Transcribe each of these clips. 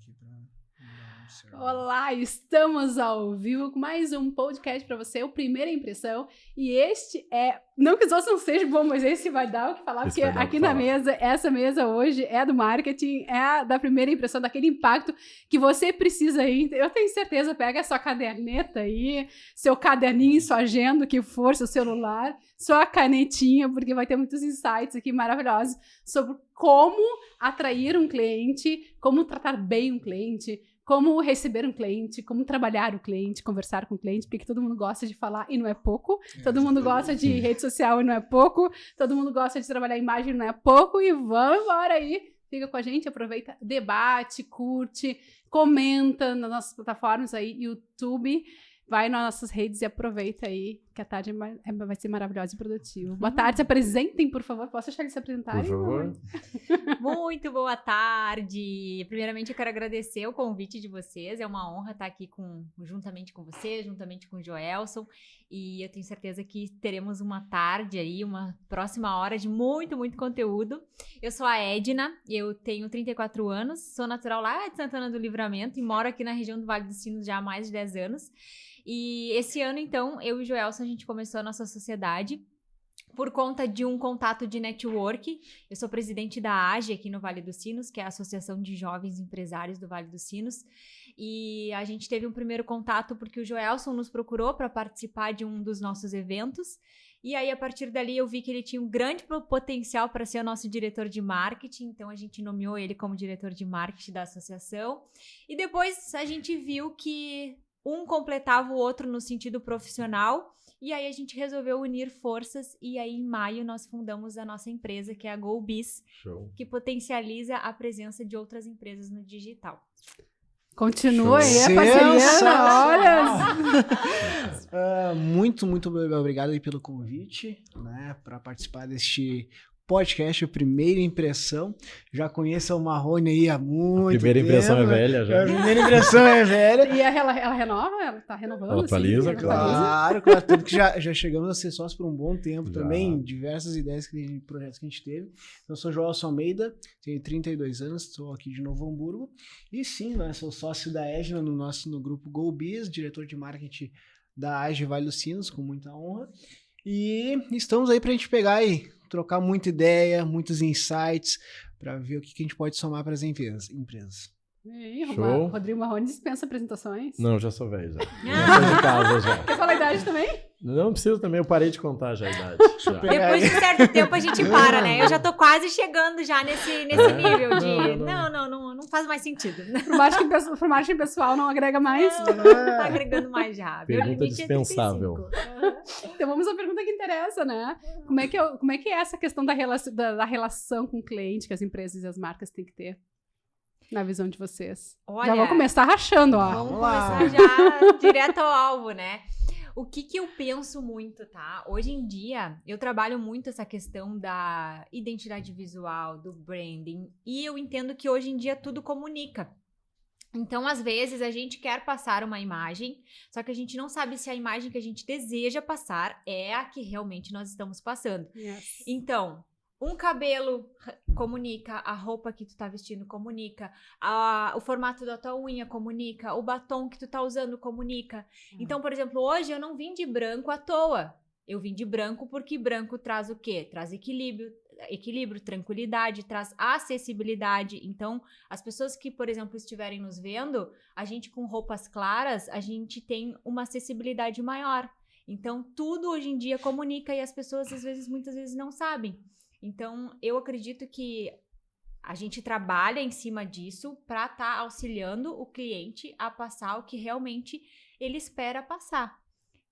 aqui pra dar um sermão. Olá, estamos ao vivo com mais um podcast para você, o Primeira Impressão. E este é... Não que os outros não sejam bons, mas esse vai dar o que falar, porque aqui na mesa, essa mesa hoje é do marketing, é da primeira impressão, daquele impacto que você precisa aí. Eu tenho certeza, pega a sua caderneta aí, seu caderninho, sua agenda, o que for, seu celular, sua canetinha, porque vai ter muitos insights aqui maravilhosos sobre como atrair um cliente, como tratar bem um cliente, como receber um cliente, como trabalhar o cliente, conversar com o cliente, porque todo mundo gosta de falar e não é pouco, todo mundo gosta de rede social e não é pouco, todo mundo gosta de trabalhar a imagem e não é pouco, e vamos embora aí, fica com a gente, aproveita, debate, curte, comenta nas nossas plataformas aí, YouTube, vai nas nossas redes e aproveita aí, que a tarde vai ser maravilhosa e produtiva. Boa tarde, se apresentem, por favor. Posso deixar eles se apresentarem? Por favor. Muito boa tarde. Primeiramente, eu quero agradecer o convite de vocês. É uma honra estar aqui juntamente com vocês, juntamente com o Joelson. E eu tenho certeza que teremos uma tarde aí, uma próxima hora de muito, muito conteúdo. Eu sou a Edna, eu tenho 34 anos, sou natural lá de Santana do Livramento e moro aqui na região do Vale dos Sinos já há mais de 10 anos. E esse ano, então, eu e o Joelson, a gente começou a nossa sociedade por conta de um contato de network. Eu sou presidente da AGE aqui no Vale dos Sinos, que é a Associação de Jovens Empresários do Vale dos Sinos. E a gente teve um primeiro contato porque o Joelson nos procurou para participar de um dos nossos eventos. E aí, a partir dali, eu vi que ele tinha um grande potencial para ser o nosso diretor de marketing. Então, a gente nomeou ele como diretor de marketing da associação. E depois, a gente viu que um completava o outro no sentido profissional, e aí a gente resolveu unir forças, e aí em maio nós fundamos a nossa empresa, que é a GoBiz, que potencializa a presença de outras empresas no digital. Continua aí a parceria, olha! Muito obrigado aí pelo convite, né, para participar deste podcast, a Primeira Impressão. Já conheço o Marrone aí há muito tempo. Primeira impressão é velha já. A primeira impressão é velha. E ela renova? Ela tá renovando? Ela atualiza, assim, Claro, tanto que já chegamos a ser sócios por um bom tempo também, diversas ideias, projetos que a gente teve. Então, eu sou Joelson Almeida, tenho 32 anos, estou aqui de Novo Hamburgo. E sim, né, sou sócio da Edna no grupo GoBiz, diretor de marketing da AGE Vale dos Sinos, com muita honra. E estamos aí para a gente pegar e trocar muita ideia, muitos insights, para ver o que a gente pode somar para as empresas. Show. Rodrigo Marrone dispensa apresentações. Não, já sou velho, já. Já sou de casa, já. Quer falar a idade também? Não preciso também, eu parei de contar já a idade. Já. Depois de um certo tempo a gente para, né? Eu já tô quase chegando já nesse nível de... Não faz mais sentido. Pro marketing pessoal não agrega mais. Não tá agregando mais já. Pergunta dispensável. Então vamos à pergunta que interessa, né? Como é que é essa questão da relação com o cliente que as empresas e as marcas têm que ter? Na visão de vocês. Olha, já vou começar rachando, ó. Vamos começar já direto ao alvo, né? O que eu penso muito, tá? Hoje em dia, eu trabalho muito essa questão da identidade visual, do branding, e eu entendo que hoje em dia tudo comunica. Então, às vezes, a gente quer passar uma imagem, só que a gente não sabe se a imagem que a gente deseja passar é a que realmente nós estamos passando. Yes. Então, um cabelo comunica, a roupa que tu tá vestindo comunica, o formato da tua unha comunica, o batom que tu tá usando comunica. Então, por exemplo, hoje eu não vim de branco à toa. Eu vim de branco porque branco traz o quê? Traz equilíbrio, tranquilidade, traz acessibilidade. Então, as pessoas que, por exemplo, estiverem nos vendo, a gente com roupas claras, a gente tem uma acessibilidade maior. Então, tudo hoje em dia comunica e as pessoas, muitas vezes não sabem. Então, eu acredito que a gente trabalha em cima disso para estar auxiliando o cliente a passar o que realmente ele espera passar.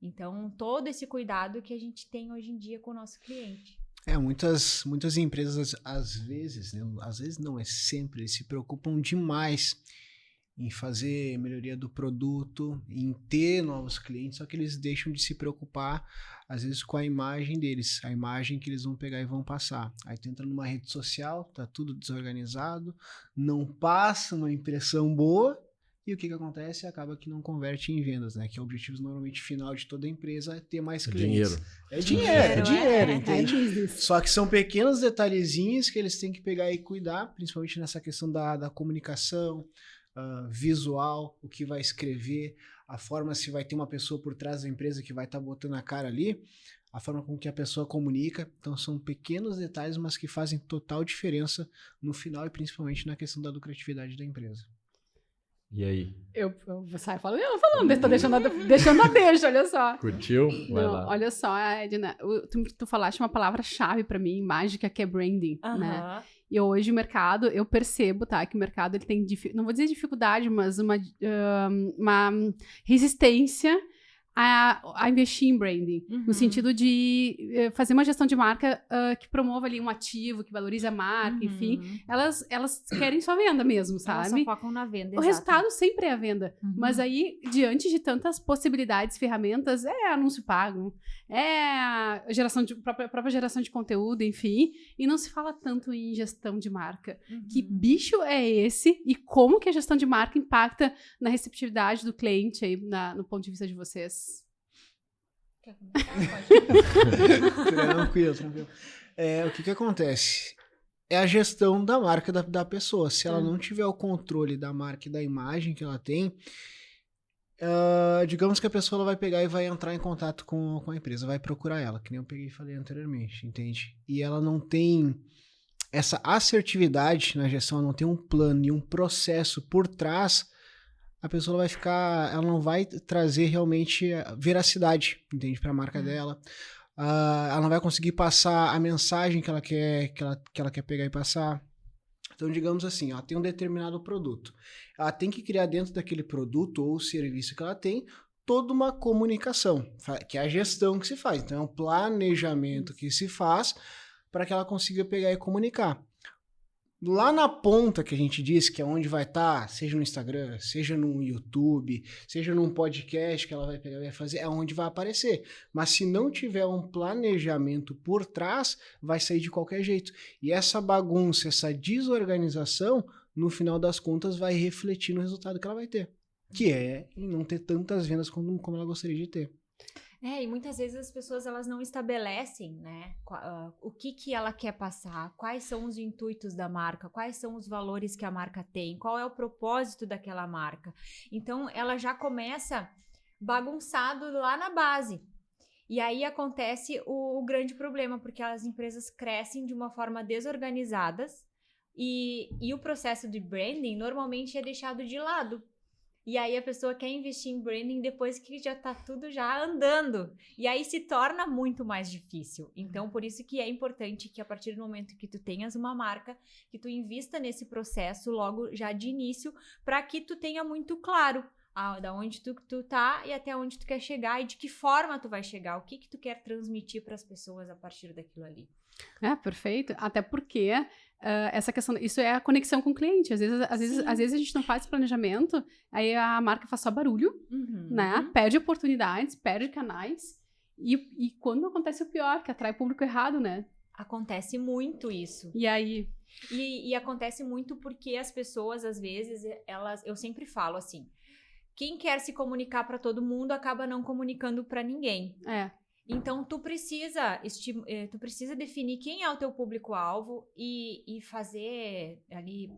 Então, todo esse cuidado que a gente tem hoje em dia com o nosso cliente. Muitas empresas, às vezes, né, às vezes não, é sempre, eles se preocupam demais em fazer melhoria do produto, em ter novos clientes, só que eles deixam de se preocupar, às vezes, com a imagem deles, a imagem que eles vão pegar e vão passar. Aí tu entra numa rede social, tá tudo desorganizado, não passa uma impressão boa, e o que acontece? Acaba que não converte em vendas, né? Que é o objetivo normalmente final de toda empresa, é ter mais clientes. É dinheiro, entende? Só que são pequenos detalhezinhos que eles têm que pegar e cuidar, principalmente nessa questão da comunicação, visual, o que vai escrever, a forma se vai ter uma pessoa por trás da empresa que vai estar botando a cara ali, a forma com que a pessoa comunica. Então são pequenos detalhes, mas que fazem total diferença no final e principalmente na questão da lucratividade da empresa. E aí? Eu saio falando, tô deixando a deixa, olha só. Curtiu? Vai Não, lá. olha só, Edna, tu falaste uma palavra-chave pra mim, mágica, que é branding, né? E hoje o mercado, eu percebo, tá, que o mercado ele tem, não vou dizer dificuldade, mas uma resistência a investir em branding, no sentido de fazer uma gestão de marca que promova ali um ativo, que valorize a marca, enfim. Elas querem só venda mesmo, sabe? Elas só focam na venda, O exato. resultado sempre é a venda. Mas aí, diante de tantas possibilidades, ferramentas, anúncio pago, a própria geração de conteúdo, enfim, e não se fala tanto em gestão de marca. Que bicho é esse e como que a gestão de marca impacta na receptividade do cliente aí, no ponto de vista de vocês? Quer começar? Tranquilo. O que acontece? É a gestão da marca da pessoa. Se ela não tiver o controle da marca e da imagem que ela tem, digamos que a pessoa ela vai pegar e vai entrar em contato com a empresa, vai procurar ela, que nem eu peguei e falei anteriormente, entende? E ela não tem essa assertividade na gestão, ela não tem um plano e um processo por trás, a pessoa vai ficar, ela não vai trazer realmente veracidade, entende, para a marca dela. Ela não vai conseguir passar a mensagem que ela quer pegar e passar. Então, digamos assim, ela tem um determinado produto. Ela tem que criar dentro daquele produto ou serviço que ela tem toda uma comunicação, que é a gestão que se faz. Então, é um planejamento que se faz para que ela consiga pegar e comunicar. Lá na ponta que a gente disse, que é onde vai estar, seja no Instagram, seja no YouTube, seja num podcast que ela vai pegar e vai fazer, é onde vai aparecer. Mas se não tiver um planejamento por trás, vai sair de qualquer jeito. E essa bagunça, essa desorganização, no final das contas, vai refletir no resultado que ela vai ter. Que é em não ter tantas vendas como ela gostaria de ter. E muitas vezes as pessoas elas não estabelecem, né, o que ela quer passar, quais são os intuitos da marca, quais são os valores que a marca tem, qual é o propósito daquela marca. Então, ela já começa bagunçado lá na base. E aí acontece o grande problema, porque as empresas crescem de uma forma desorganizadas e o processo de branding normalmente é deixado de lado. E aí a pessoa quer investir em branding depois que já tá tudo já andando. E aí se torna muito mais difícil. Então, por isso que é importante que a partir do momento que tu tenhas uma marca, que tu invista nesse processo logo já de início, para que tu tenha muito claro da onde tu tá e até onde tu quer chegar e de que forma tu vai chegar, o que tu quer transmitir para as pessoas a partir daquilo ali. Perfeito. Até porque essa questão, isso é a conexão com o cliente. Às vezes a gente não faz planejamento, aí a marca faz só barulho, né? Perde oportunidades, perde canais. E quando acontece o pior, que atrai público errado, né? Acontece muito isso. E aí? E acontece muito porque as pessoas, às vezes, eu sempre falo assim, quem quer se comunicar para todo mundo acaba não comunicando para ninguém. Então, tu precisa definir quem é o teu público-alvo e fazer ali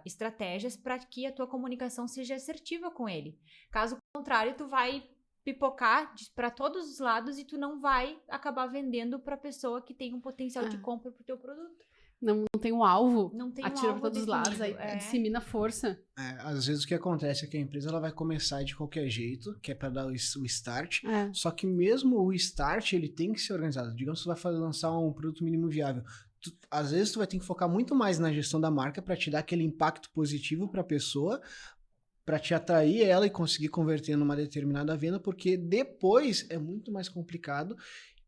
estratégias para que a tua comunicação seja assertiva com ele. Caso contrário, tu vai pipocar para todos os lados e tu não vai acabar vendendo para a pessoa que tem um potencial de compra para o teu produto. Não tem um alvo, atira alvo para todos os lados, aí dissemina força. Às vezes o que acontece é que a empresa ela vai começar de qualquer jeito, que é para dar o start, só que mesmo o start ele tem que ser organizado. Digamos que você vai lançar um produto mínimo viável. Às vezes tu vai ter que focar muito mais na gestão da marca para te dar aquele impacto positivo para a pessoa, para te atrair ela e conseguir converter numa determinada venda, porque depois é muito mais complicado.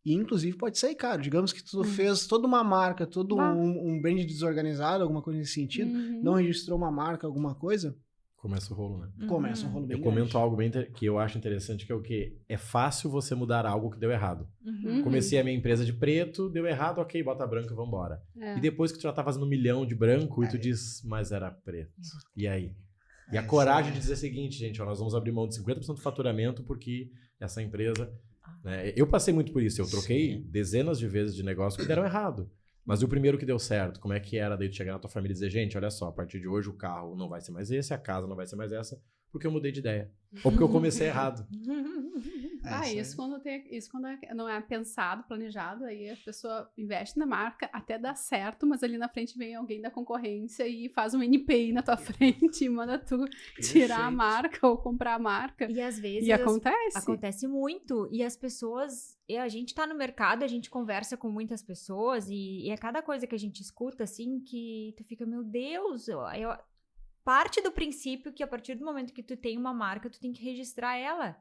E, inclusive, pode sair caro. Digamos que tu fez toda uma marca, todo um brand desorganizado, alguma coisa nesse sentido, não registrou uma marca, alguma coisa. Começa o rolo, né? Começa um rolo bem grande. Eu comento algo que eu acho interessante, que é o quê? É fácil você mudar algo que deu errado. Comecei a minha empresa de preto, deu errado, ok, bota branco e vambora. E depois que tu já tá fazendo 1 milhão de branco, e tu diz, mas era preto. E aí? E a coragem de dizer o seguinte, gente, nós vamos abrir mão de 50% do faturamento porque essa empresa... Eu passei muito por isso, eu troquei dezenas de vezes de negócio que deram errado. Mas e o primeiro que deu certo? Como é que era daí tu chegar na tua família e dizer, gente, olha só, a partir de hoje o carro não vai ser mais esse, a casa não vai ser mais essa, porque eu mudei de ideia. Ou porque eu comecei errado. Isso quando não é pensado, planejado, aí a pessoa investe na marca, até dá certo, mas ali na frente vem alguém da concorrência e faz um NPI na tua frente e manda tu tirar a marca ou comprar a marca. E às vezes... E acontece. Acontece muito. E as pessoas... a gente tá no mercado, a gente conversa com muitas pessoas e é cada coisa que a gente escuta, assim, que tu fica, meu Deus... Parte do princípio que a partir do momento que tu tem uma marca, tu tem que registrar ela.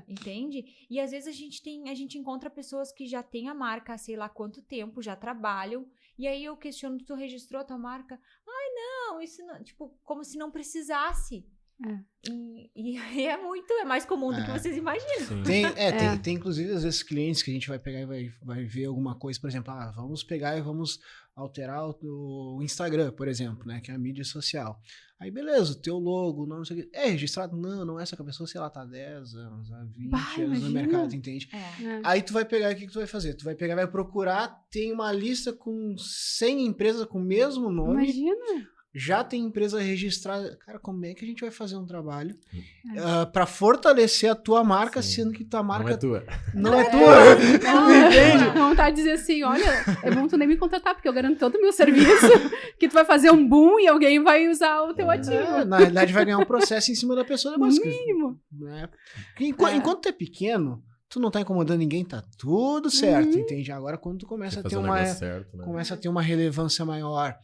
Entende? E às vezes a gente encontra pessoas que já têm a marca há sei lá quanto tempo, já trabalham, e aí eu questiono, tu registrou a tua marca? Ai, não, isso não... Tipo, como se não precisasse. E é mais comum do que vocês imaginam. Tem inclusive às vezes clientes que a gente vai pegar e vai ver alguma coisa, por exemplo, vamos pegar e vamos alterar o Instagram, por exemplo, né, que é a mídia social. Aí beleza, o teu logo, não sei o que, é registrado? Não é essa que a pessoa, sei lá, tá há 10 anos, há 20 anos no mercado, entende? Aí tu vai pegar, o que tu vai fazer? Tu vai pegar, vai procurar, tem uma lista com 100 empresas com o mesmo nome. Imagina! Já tem empresa registrada. Cara, como é que a gente vai fazer um trabalho para fortalecer a tua marca, sendo que tua marca... Não é tua. Não é tua. Entende? Não tá a dizer assim, olha, é bom tu nem me contratar, porque eu garanto todo o meu serviço, que tu vai fazer um boom e alguém vai usar o teu ativo. Na realidade, vai ganhar um processo em cima da pessoa. No mínimo. Né? Enquanto tu é pequeno, tu não tá incomodando ninguém, tá tudo certo, entende? Agora, quando tu começa a ter começa a ter uma relevância maior,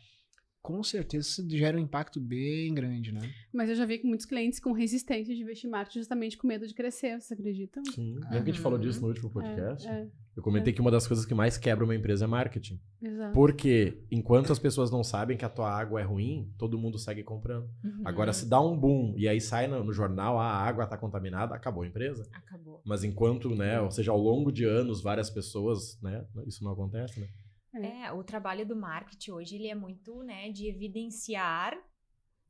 com certeza isso gera um impacto bem grande, né? Mas eu já vi com muitos clientes com resistência de investir em marketing justamente com medo de crescer, vocês acreditam? Sim. Lembra que a gente falou disso no último podcast? Eu comentei que uma das coisas que mais quebra uma empresa é marketing. Exato. Porque enquanto as pessoas não sabem que a tua água é ruim, todo mundo segue comprando. Agora, se dá um boom e aí sai no jornal, a água tá contaminada, acabou a empresa. Acabou. Mas enquanto, né, ou seja, ao longo de anos, várias pessoas, né, isso não acontece, né? O trabalho do marketing hoje, ele é muito, né, de evidenciar,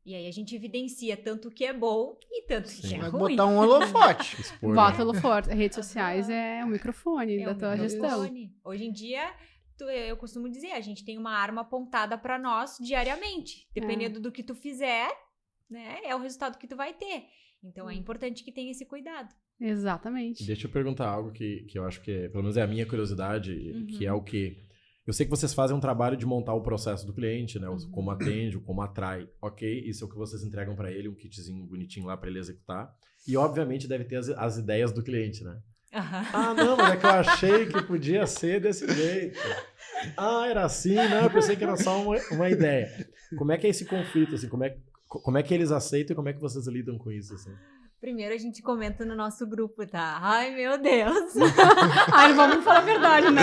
e aí a gente evidencia tanto o que é bom e tanto o que é vai ruim. botar um holofote. Bota holofote. Redes sociais é o microfone da tua gestão. Hoje em dia, eu costumo dizer, a gente tem uma arma apontada para nós diariamente. Dependendo do que tu fizer, né, é o resultado que tu vai ter. Então, é importante que tenha esse cuidado. Exatamente. Deixa eu perguntar algo que eu acho que, pelo menos é a minha curiosidade, que é o que... Eu sei que vocês fazem um trabalho de montar o processo do cliente, né? Como atende, como atrai. Ok, isso é o que vocês entregam para ele, um kitzinho bonitinho lá para ele executar. E, obviamente, deve ter as ideias do cliente, né? Não, mas é que eu achei que podia ser desse jeito. Era assim, não, eu pensei que era só uma ideia. Como é que é esse conflito, assim? Como é que eles aceitam e como é que vocês lidam com isso, assim? Primeiro a gente comenta no nosso grupo, tá? Ai, meu Deus! Vamos falar a verdade, né?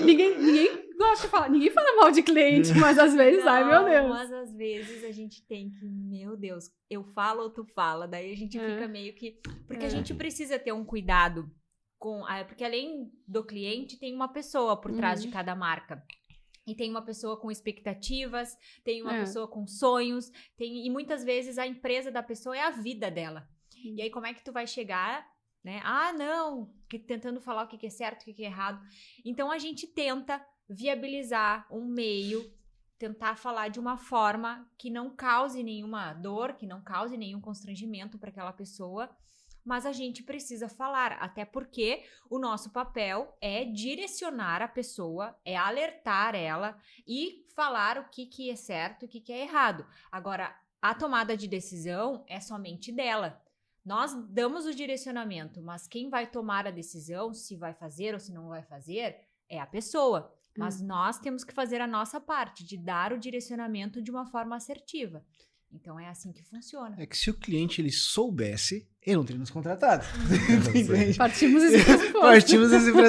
Ninguém gosta de falar, ninguém fala mal de cliente, mas às vezes, meu Deus. Mas às vezes a gente tem que, meu Deus, eu falo ou tu fala? Daí a gente fica meio que... Porque a gente precisa ter um cuidado porque além do cliente, tem uma pessoa por trás de cada marca. E tem uma pessoa com expectativas, tem uma pessoa com sonhos, e muitas vezes a empresa da pessoa é a vida dela. E aí, como é que tu vai chegar, né? Tentando falar o que é certo, o que é errado. Então, a gente tenta viabilizar um meio, tentar falar de uma forma que não cause nenhuma dor, que não cause nenhum constrangimento para aquela pessoa, mas a gente precisa falar, até porque o nosso papel é direcionar a pessoa, é alertar ela e falar o que é certo, o que é errado. Agora, a tomada de decisão é somente dela. Nós damos o direcionamento, mas quem vai tomar a decisão, se vai fazer ou se não vai fazer, é a pessoa. Mas nós temos que fazer a nossa parte, de dar o direcionamento de uma forma assertiva. Então, é assim que funciona. É que se o cliente ele soubesse, ele não teria nos contratado. Partimos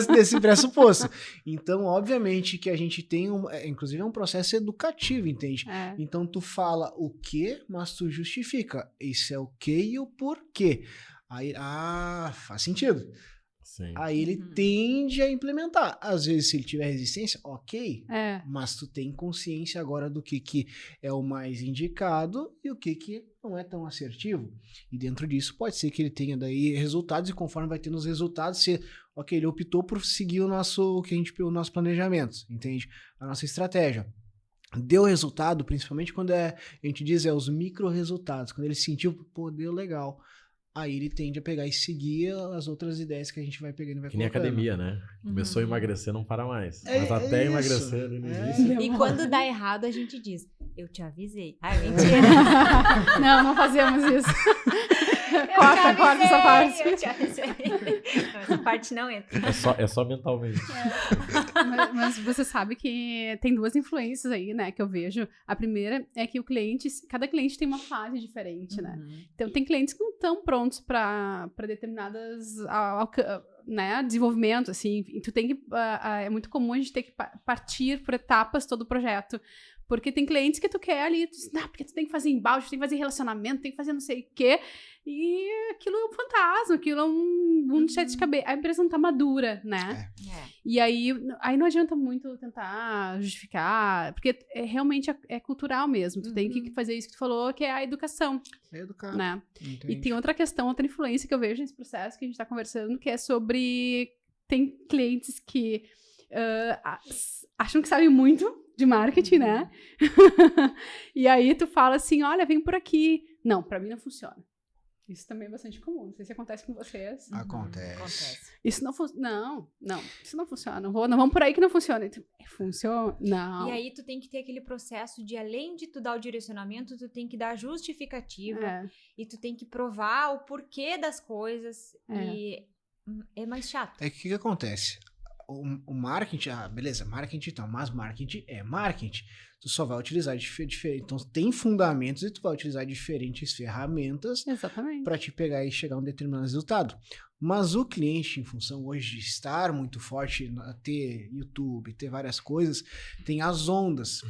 desse pressuposto. Então, obviamente que a gente tem inclusive é um processo educativo, entende? Então, tu fala o que, mas tu justifica. Isso é o que e o porquê. Aí, faz sentido. Sim. Aí ele tende a implementar. Às vezes, se ele tiver resistência, ok. Mas tu tem consciência agora do que é o mais indicado e o que não é tão assertivo. E dentro disso, pode ser que ele tenha daí resultados e conforme vai tendo os resultados, se Ok, ele optou por seguir o nosso planejamento, entende? A nossa estratégia. Deu resultado, principalmente quando a gente diz os micro resultados, quando ele sentiu, pô, deu legal. Aí ele tende a pegar e seguir as outras ideias que a gente vai pegando e vai Que nem colocando. academia, né? Começou a emagrecer, não para mais. Mas É até isso. emagrecer no início. E quando dá errado, a gente diz, eu te avisei. Ai, mentira. Não fazemos isso. Corta essa parte. Eu te avisei. Não, essa parte não entra. É só mentalmente. Mas você sabe que tem duas influências aí, né, que eu vejo. A primeira é que cada cliente tem uma fase diferente, né? Então, tem clientes que não estão prontos para determinadas, né, desenvolvimento, assim. E tu tem que, é muito comum a gente ter que partir por etapas todo o projeto. Porque tem clientes que tu quer ali, tu diz, não, porque tu tem que fazer embalde, tem que fazer relacionamento, tem que fazer não sei o quê. E aquilo é um fantasma, aquilo é um mundo cheio de cabeça. A empresa não tá madura, né? E aí não adianta muito tentar justificar, porque realmente é cultural mesmo. Tu tem que fazer isso que tu falou, que é a educação. É educar. Né? E tem outra questão, outra influência que eu vejo nesse processo que a gente tá conversando, que é sobre... Tem clientes que acham que sabem muito de marketing, né? E aí tu fala assim, olha, vem por aqui. Não, pra mim não funciona. Isso também é bastante comum. Não sei se acontece com vocês. Acontece. Isso não funciona. Não, isso não funciona. Não vamos por aí que não funciona. Funciona? Não. E aí tu tem que ter aquele processo de, além de tu dar o direcionamento, tu tem que dar a justificativa. E tu tem que provar o porquê das coisas. E é mais chato. É que o que acontece? O marketing, beleza, marketing então, mas marketing é marketing. Tu só vai utilizar diferente. Então, tem fundamentos e tu vai utilizar diferentes ferramentas para te pegar e chegar a um determinado resultado. Mas o cliente, em função hoje de estar muito forte, ter YouTube, ter várias coisas, tem as ondas.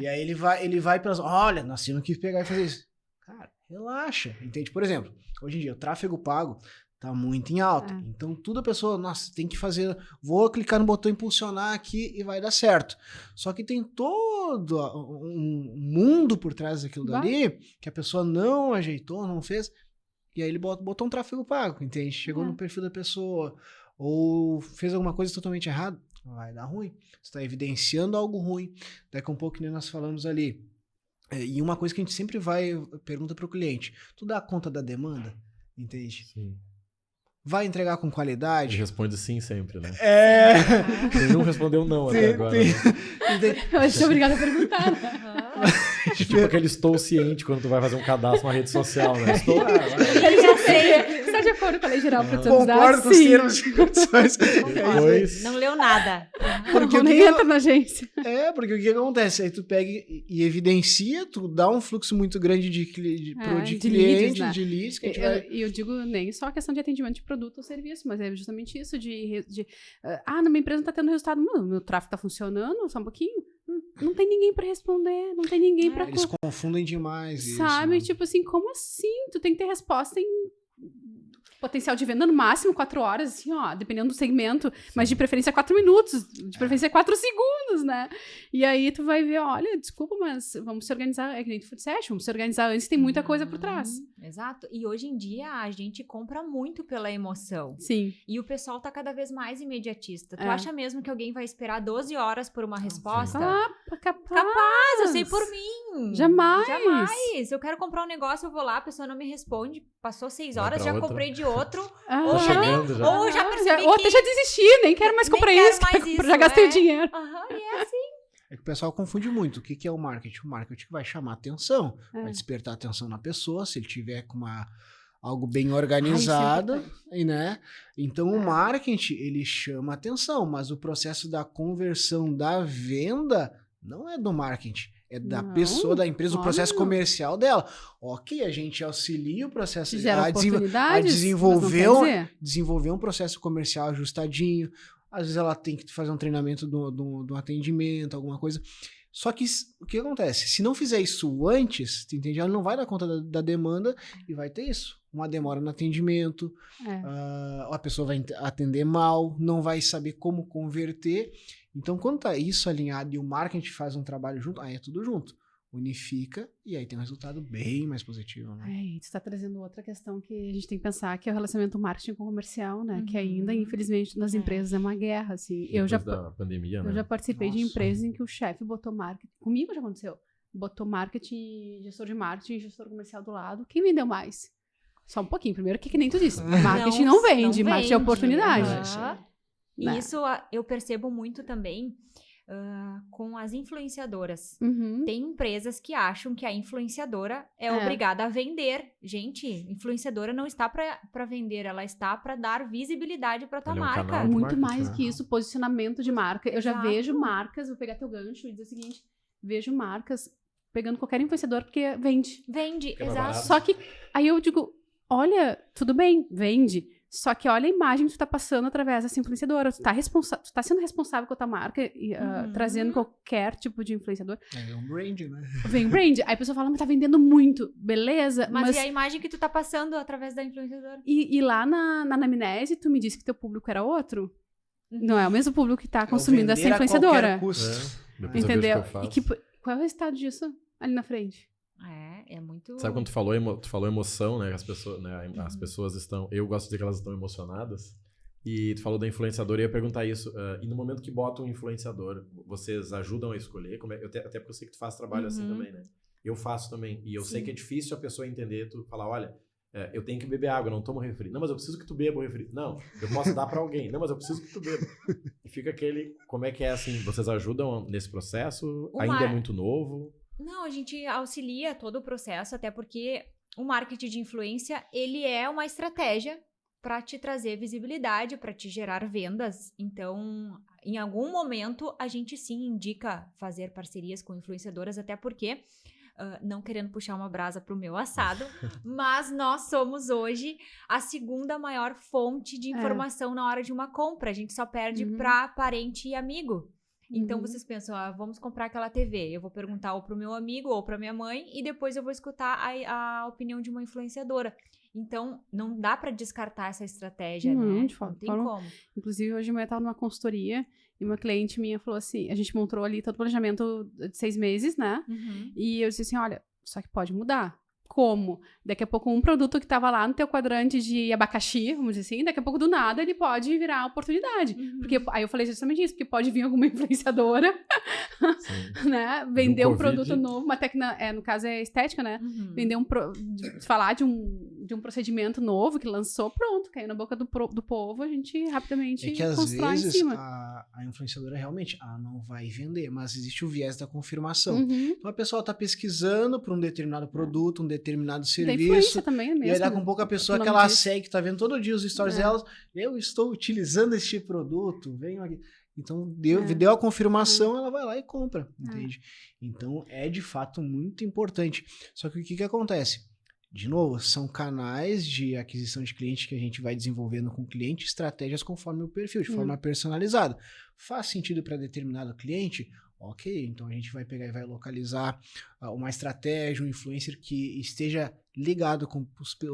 E aí ele vai pelas... Olha, nós temos que pegar e fazer isso. Cara, relaxa, entende? Por exemplo, hoje em dia, o tráfego pago tá muito em alta. Então, tudo a pessoa, nossa, tem que fazer... Vou clicar no botão impulsionar aqui e vai dar certo. Só que tem todo um mundo por trás daquilo dali que a pessoa não ajeitou, não fez. E aí ele botou um tráfego pago, entende? Chegou no perfil da pessoa ou fez alguma coisa totalmente errada, vai dar ruim. Você tá evidenciando algo ruim. Daqui a um pouco, que nem nós falamos ali. E uma coisa que a gente sempre pergunta pro cliente. Tu dá conta da demanda? Entende? Sim. Vai entregar com qualidade? Ele responde sim sempre, né? Nenhum respondeu não até agora. Né? Eu sou obrigada a perguntar. Tipo aquele estou ciente quando tu vai fazer um cadastro na rede social, né? Estou... Eu já sei. Você está de acordo com a Lei Geral de Proteção dos Dados? Concordo com os termos e condições. Não leu nada. Porque nem entra na agência. Porque o que acontece? Aí tu pega e evidencia, tu dá um fluxo muito grande de clientes, leads, né? de leads. E eu digo nem só a questão de atendimento de produto ou serviço, mas é justamente isso na minha empresa não está tendo resultado. Meu tráfego está funcionando, só um pouquinho. Não tem ninguém pra responder, não tem ninguém pra... Eles confundem demais isso. Sabe? Né? Tipo assim, como assim? Tu tem que ter resposta em potencial de venda no máximo 4 horas, assim, ó, dependendo do segmento, mas de preferência 4 minutos, de preferência 4 segundos, né? E aí tu vai ver, olha, desculpa, mas vamos se organizar, é que nem tu disseste, vamos se organizar antes, tem muita coisa por trás. Exato. E hoje em dia a gente compra muito pela emoção. Sim. E o pessoal tá cada vez mais imediatista. Tu acha mesmo que alguém vai esperar 12 horas por uma resposta? Capaz, eu sei por mim. Jamais. Eu quero comprar um negócio, eu vou lá, a pessoa não me responde, passou 6 horas, já comprei de outro, ou já percebi ou até já desisti, nem quero mais comprar isso, já gastei o dinheiro. E é assim. É que o pessoal confunde muito. O que é o marketing? O marketing vai chamar atenção, vai despertar atenção na pessoa, se ele tiver com algo bem organizado, né? Então o marketing, ele chama atenção, mas o processo da conversão da venda não é do marketing. É da pessoa, da empresa, o processo comercial dela. Ok, a gente auxilia o processo a desenvolver um processo comercial ajustadinho. Às vezes ela tem que fazer um treinamento do atendimento, alguma coisa. Só que o que acontece? Se não fizer isso antes, tu entende? Ela não vai dar conta da demanda e vai ter isso. Uma demora no atendimento, a pessoa vai atender mal, não vai saber como converter. Então, quando tá isso alinhado e o marketing faz um trabalho junto, aí é tudo junto. unifica e aí tem um resultado bem mais positivo, né? E tu está trazendo outra questão que a gente tem que pensar, que é o relacionamento marketing com comercial, né? Que ainda, infelizmente, nas empresas é uma guerra, assim. Depois da pandemia, né? Eu já participei de empresas em que o chefe botou marketing... Comigo já aconteceu. Botou marketing, gestor de marketing e gestor comercial do lado. Quem vendeu mais? Só um pouquinho. Primeiro, que nem tu disse. Marketing não vende, marketing é oportunidade. E isso eu percebo muito também com as influenciadoras. Tem empresas que acham que a influenciadora é obrigada a vender. Gente, influenciadora não está para vender, ela está para dar visibilidade para tua marca. Muito mais que isso, posicionamento de marca. Eu já vejo marcas, vou pegar teu gancho e dizer o seguinte, vejo marcas pegando qualquer influenciador porque vende. Vende, exato. Só que aí eu digo, olha, tudo bem, vende. Só que olha a imagem que tu tá passando através dessa influenciadora. Tu tá sendo responsável com a tua marca, trazendo qualquer tipo de influenciador. É um brand, né? Vem um brand. Aí a pessoa fala, mas tá vendendo muito. Beleza. Mas e a imagem que tu tá passando através da influenciadora? E lá na anamnese, tu me disse que teu público era outro? Não é o mesmo público que tá consumindo essa influenciadora. Entendeu? Qual é o resultado disso ali na frente? É muito... Sabe quando tu falou emoção, né? As pessoas estão... Eu gosto de dizer que elas estão emocionadas. E tu falou da influenciadora, e eu ia perguntar isso. E no momento que bota um influenciador, vocês ajudam a escolher? Até porque eu sei que tu faz trabalho assim também, né? Eu faço também. E eu sei que é difícil a pessoa entender, tu falar, olha, eu tenho que beber água, eu não tomo refri. Não, mas eu preciso que tu beba o refri. Não, eu posso dar pra alguém. Não, mas eu preciso que tu beba. E fica aquele... Como é que é assim? Vocês ajudam nesse processo? Ainda é muito novo? Não, a gente auxilia todo o processo, até porque o marketing de influência, ele é uma estratégia para te trazer visibilidade, para te gerar vendas. Então, em algum momento, a gente sim indica fazer parcerias com influenciadoras, até porque, não querendo puxar uma brasa para o meu assado, mas nós somos hoje a segunda maior fonte de informação na hora de uma compra. A gente só perde para parente e amigo. Então, vocês pensam, vamos comprar aquela TV. Eu vou perguntar ou pro meu amigo ou pra minha mãe e depois eu vou escutar a opinião de uma influenciadora. Então, não dá pra descartar essa estratégia, né? Não tem como. Inclusive, hoje eu estava numa consultoria e uma cliente minha falou assim, a gente montou ali todo o planejamento de 6 meses, né? E eu disse assim, olha, só que pode mudar. Como? Daqui a pouco um produto que estava lá no teu quadrante de abacaxi, vamos dizer assim, daqui a pouco do nada ele pode virar oportunidade. Porque aí eu falei justamente isso, porque pode vir alguma influenciadora, né? Vender um produto novo, uma técnica, no caso é estética, né? Vender falar de um procedimento novo que lançou, pronto, caiu na boca do povo, a gente rapidamente constrói em cima. A influenciadora realmente, não vai vender, mas existe o viés da confirmação. Então a pessoa está pesquisando por um determinado produto, um determinado serviço, também mesmo, e aí daqui a pouco a pessoa que ela segue, que tá vendo todo dia os stories delas, eu estou utilizando este produto, venho aqui. Então, deu a confirmação, ela vai lá e compra, entende? Então, é de fato muito importante. Só que o que acontece? De novo, são canais de aquisição de clientes que a gente vai desenvolvendo com o cliente, estratégias conforme o perfil, de forma personalizada. Faz sentido para determinado cliente? Ok, então a gente vai pegar e vai localizar uma estratégia, um influencer que esteja ligado com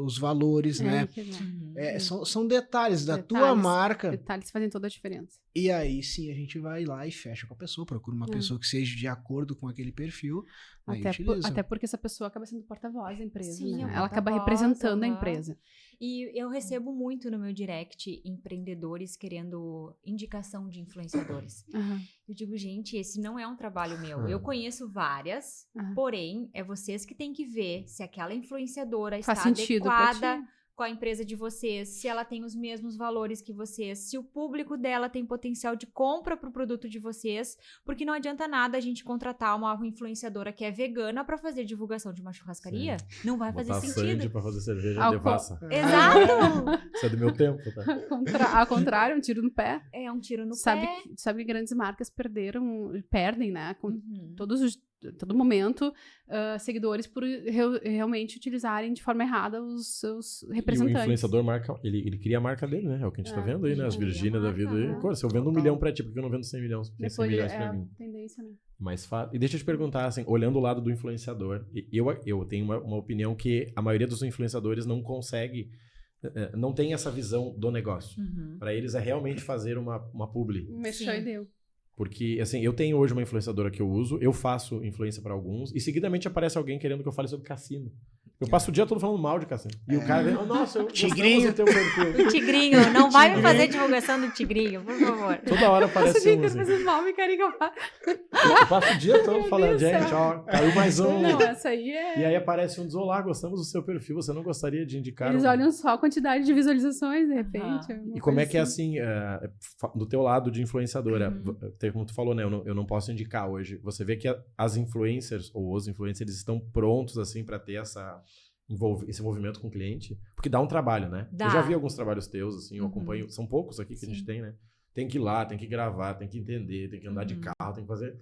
os valores, né? São detalhes da tua marca. Detalhes fazem toda a diferença. E aí sim a gente vai lá e fecha com a pessoa, procura uma pessoa que seja de acordo com aquele perfil. Até porque essa pessoa acaba sendo porta-voz da empresa, sim, né? Ela acaba representando a empresa. E eu recebo muito no meu direct empreendedores querendo indicação de influenciadores. Eu digo, gente, esse não é um trabalho meu. Eu conheço várias, porém, é vocês que têm que ver se aquela influenciadora está adequada com a empresa de vocês, se ela tem os mesmos valores que vocês, se o público dela tem potencial de compra para o produto de vocês, porque não adianta nada a gente contratar uma influenciadora que é vegana para fazer divulgação de uma churrascaria. Sim. Não vai fazer sentido. Sandy para fazer cerveja devassa. Exato! Isso é do meu tempo, tá? Ao contrário, um tiro no pé. É um tiro no pé. Sabe que grandes marcas perdem, né? Com todo momento, seguidores por realmente utilizarem de forma errada os seus representantes. E o influenciador ele cria a marca dele, né? É o que a gente tá vendo aí, né? As Virgínia da vida aí. Pô, se eu vendo 1 milhão pra ti, por que eu não vendo 100 milhões? Porque 100 milhões pra mim. Tendência, né? Mais fácil. E deixa eu te perguntar, assim, olhando o lado do influenciador, eu tenho uma opinião que a maioria dos influenciadores não consegue, não tem essa visão do negócio. Pra eles é realmente fazer uma publi. Mexeu e deu. Porque, assim, eu tenho hoje uma influenciadora que eu uso, eu faço influência para alguns, e seguidamente aparece alguém querendo que eu fale sobre cassino. Eu passo o dia todo falando mal de cassino. E o cara vem, nossa, eu Tigrinho. teu perfil. O Tigrinho, não vai me fazer divulgação do Tigrinho, por favor. Toda hora aparece um, assim. Fazer mal, me querem que eu faça. Eu passo o dia todo falando, gente, ó, caiu mais um. Não, essa aí é... E aí aparece um diz, olá, gostamos do seu perfil, você não gostaria de indicar... Eles olham só a quantidade de visualizações, de repente. E como é que é assim, do teu lado de influenciadora, como tu falou, né, eu não posso indicar hoje, você vê que as influencers, ou os influencers, eles estão prontos, assim, para ter esse envolvimento com o cliente? Porque dá um trabalho, né? Dá. Eu já vi alguns trabalhos teus, assim, eu acompanho, são poucos aqui que a gente tem, né? Tem que ir lá, tem que gravar, tem que entender, tem que andar de carro, tem que fazer...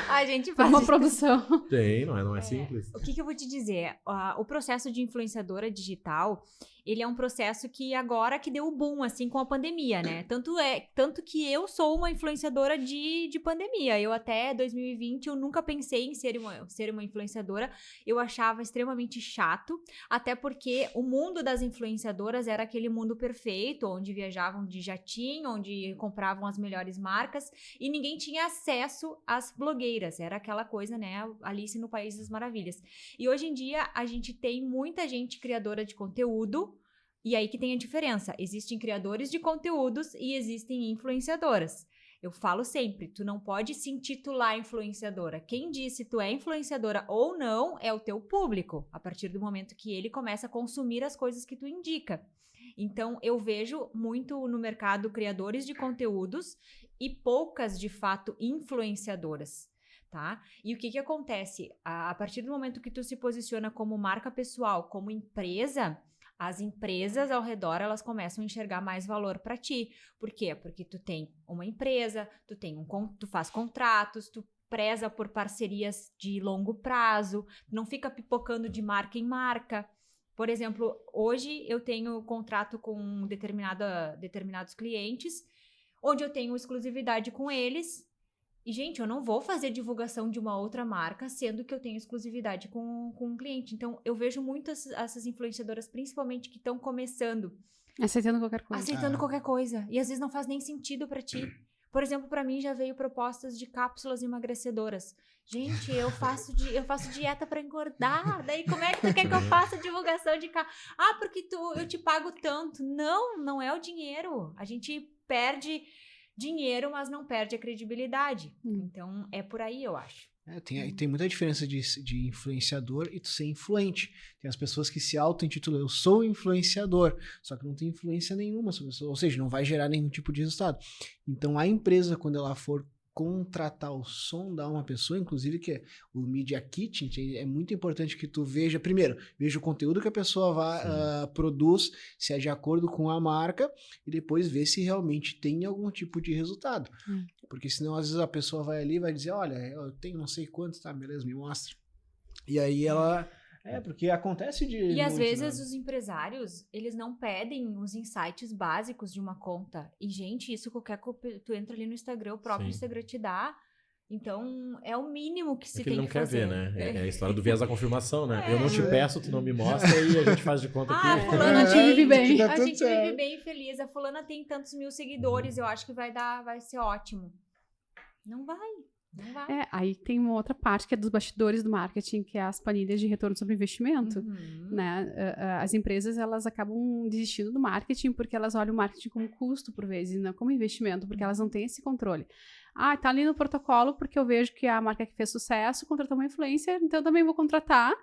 A gente É faz uma produção. Tem, não é simples. O que eu vou te dizer? O processo de influenciadora digital, ele é um processo que agora que deu o boom, assim, com a pandemia, né? Tanto que eu sou uma influenciadora de pandemia. Eu até 2020, eu nunca pensei em ser uma influenciadora. Eu achava extremamente chato, até porque o mundo das influenciadoras era aquele mundo perfeito, onde viajavam de jatinho, onde compravam as melhores marcas, e ninguém tinha acesso às blogueiras. Era aquela coisa, né? Alice no País das Maravilhas. E hoje em dia, a gente tem muita gente criadora de conteúdo, e aí que tem a diferença. Existem criadores de conteúdos e existem influenciadoras. Eu falo sempre, tu não pode se intitular influenciadora. Quem diz se tu é influenciadora ou não é o teu público, a partir do momento que ele começa a consumir as coisas que tu indica. Então, eu vejo muito no mercado criadores de conteúdos e poucas, de fato, influenciadoras. Tá? E o que acontece? A partir do momento que tu se posiciona como marca pessoal, como empresa, as empresas ao redor, elas começam a enxergar mais valor para ti. Por quê? Porque tu tem uma empresa, tu faz contratos, tu preza por parcerias de longo prazo, não fica pipocando de marca em marca. Por exemplo, hoje eu tenho contrato com determinados clientes, onde eu tenho exclusividade com eles. E, gente, eu não vou fazer divulgação de uma outra marca, sendo que eu tenho exclusividade com um cliente. Então, eu vejo muitas essas influenciadoras, principalmente que estão começando. Aceitando qualquer coisa. Aceitando qualquer coisa. E, às vezes, não faz nem sentido pra ti. Por exemplo, pra mim, já veio propostas de cápsulas emagrecedoras. Gente, eu faço dieta pra engordar. Daí, como é que tu quer que eu faça divulgação de cápsulas? Ah, porque eu te pago tanto. Não é o dinheiro. A gente perde... dinheiro, mas não perde a credibilidade. Então, é por aí, eu acho. Tem muita diferença de influenciador e tu ser influente. Tem as pessoas que se auto-intitulam, eu sou influenciador, só que não tem influência nenhuma sobre isso, ou seja, não vai gerar nenhum tipo de resultado. Então, a empresa, quando ela for contratar ou sondar uma pessoa, inclusive que o Media Kit, é muito importante que tu veja o conteúdo que a pessoa produz, se é de acordo com a marca, e depois ver se realmente tem algum tipo de resultado. Porque senão, às vezes, a pessoa vai ali e vai dizer, olha, eu tenho não sei quantos, tá, beleza, me mostra. E aí ela... porque acontece de... E às vezes os empresários, eles não pedem os insights básicos de uma conta. E, gente, isso tu entra ali no Instagram, o próprio Instagram te dá. Então, é o mínimo que se tem que fazer. Ele não quer ver, né? É a história do viés da confirmação, né? Eu não te peço, tu não me mostra e a gente faz de conta que... a fulana vive bem. A gente vive bem e feliz. A fulana tem tantos mil seguidores, eu acho que vai ser ótimo. Não vai. Aí tem uma outra parte que é dos bastidores do marketing, que é as planilhas de retorno sobre investimento, né? As empresas, elas acabam desistindo do marketing porque elas olham o marketing como custo, por vezes, e não como investimento, porque elas não têm esse controle. Tá ali no protocolo porque eu vejo que a marca que fez sucesso contratou uma influencer, então eu também vou contratar,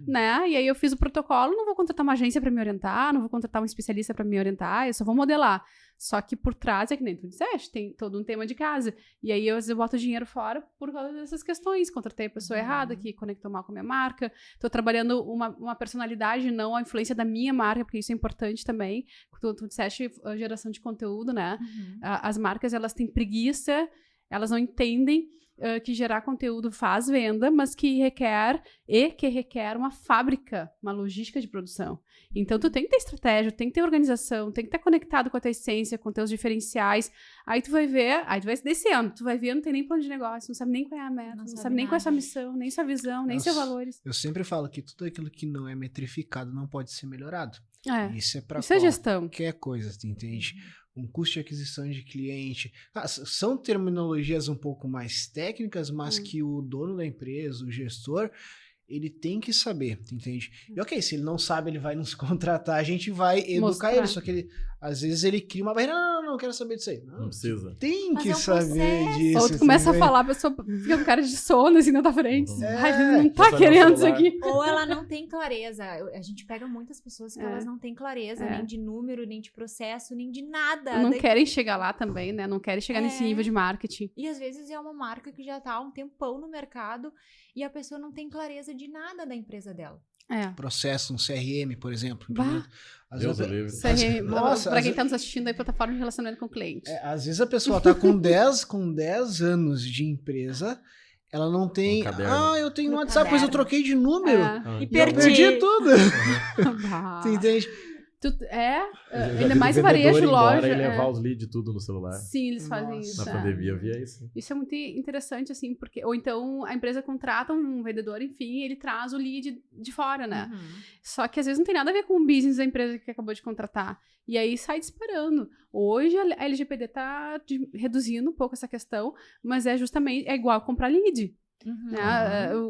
né? E aí eu fiz o protocolo, não vou contratar uma agência para me orientar, não vou contratar um especialista para me orientar, eu só vou modelar. Só que por trás, é que nem tu disseste, tem todo um tema de casa. E aí eu boto dinheiro fora por causa dessas questões. Contratei a pessoa errada, que conectou mal com a minha marca. Tô trabalhando uma personalidade, não a influência da minha marca, porque isso é importante também. Tu disseste geração de conteúdo, né? As marcas, elas têm preguiça, elas não entendem que gerar conteúdo faz venda, mas que requer uma fábrica, uma logística de produção. Então, tu tem que ter estratégia, tem que ter organização, tem que estar conectado com a tua essência, com teus diferenciais. Aí tu vai descendo, tu vai ver, não tem nem plano de negócio, não sabe nem qual é a meta, não sabe nem qual é a sua missão, nem sua visão, nem seus valores. Eu sempre falo que tudo aquilo que não é metrificado não pode ser melhorado. Isso é pra gestão. Qualquer coisa, tu entende? um custo de aquisição de cliente. São terminologias um pouco mais técnicas, mas que o dono da empresa, o gestor, ele tem que saber, entende? E ok, se ele não sabe, ele vai nos contratar, a gente vai educar ele, só que ele, às vezes ele cria uma barreira, não quero saber disso aí. Não precisa. Tem que saber disso. Ou tu começa a falar, a pessoa fica com cara de sono, assim, na tua frente. Ai, não tá querendo isso aqui. Ou ela não tem clareza. A gente pega muitas pessoas que elas não têm clareza, nem de número, nem de processo, nem de nada. Não querem chegar lá também, né? Não querem chegar nesse nível de marketing. E às vezes é uma marca que já tá há um tempão no mercado e a pessoa não tem clareza de nada da empresa dela. Processo, um CRM, por exemplo. Deus o livre. CRM, pra quem tá nos assistindo aí, plataforma de relacionamento com o cliente. Às vezes a pessoa tá com 10 anos de empresa, ela não tem... eu tenho um WhatsApp, pois eu troquei de número. E perdi tudo. Tu entende? Ainda mais varejo, loja. E levar os leads tudo no celular. Sim, eles fazem isso. Na pandemia eu via isso. Isso é muito interessante, assim, porque... Ou então a empresa contrata um vendedor, enfim, ele traz o lead de fora, né? Só que às vezes não tem nada a ver com o business da empresa que acabou de contratar. E aí sai disparando. Hoje a LGPD tá reduzindo um pouco essa questão, mas é igual comprar lead.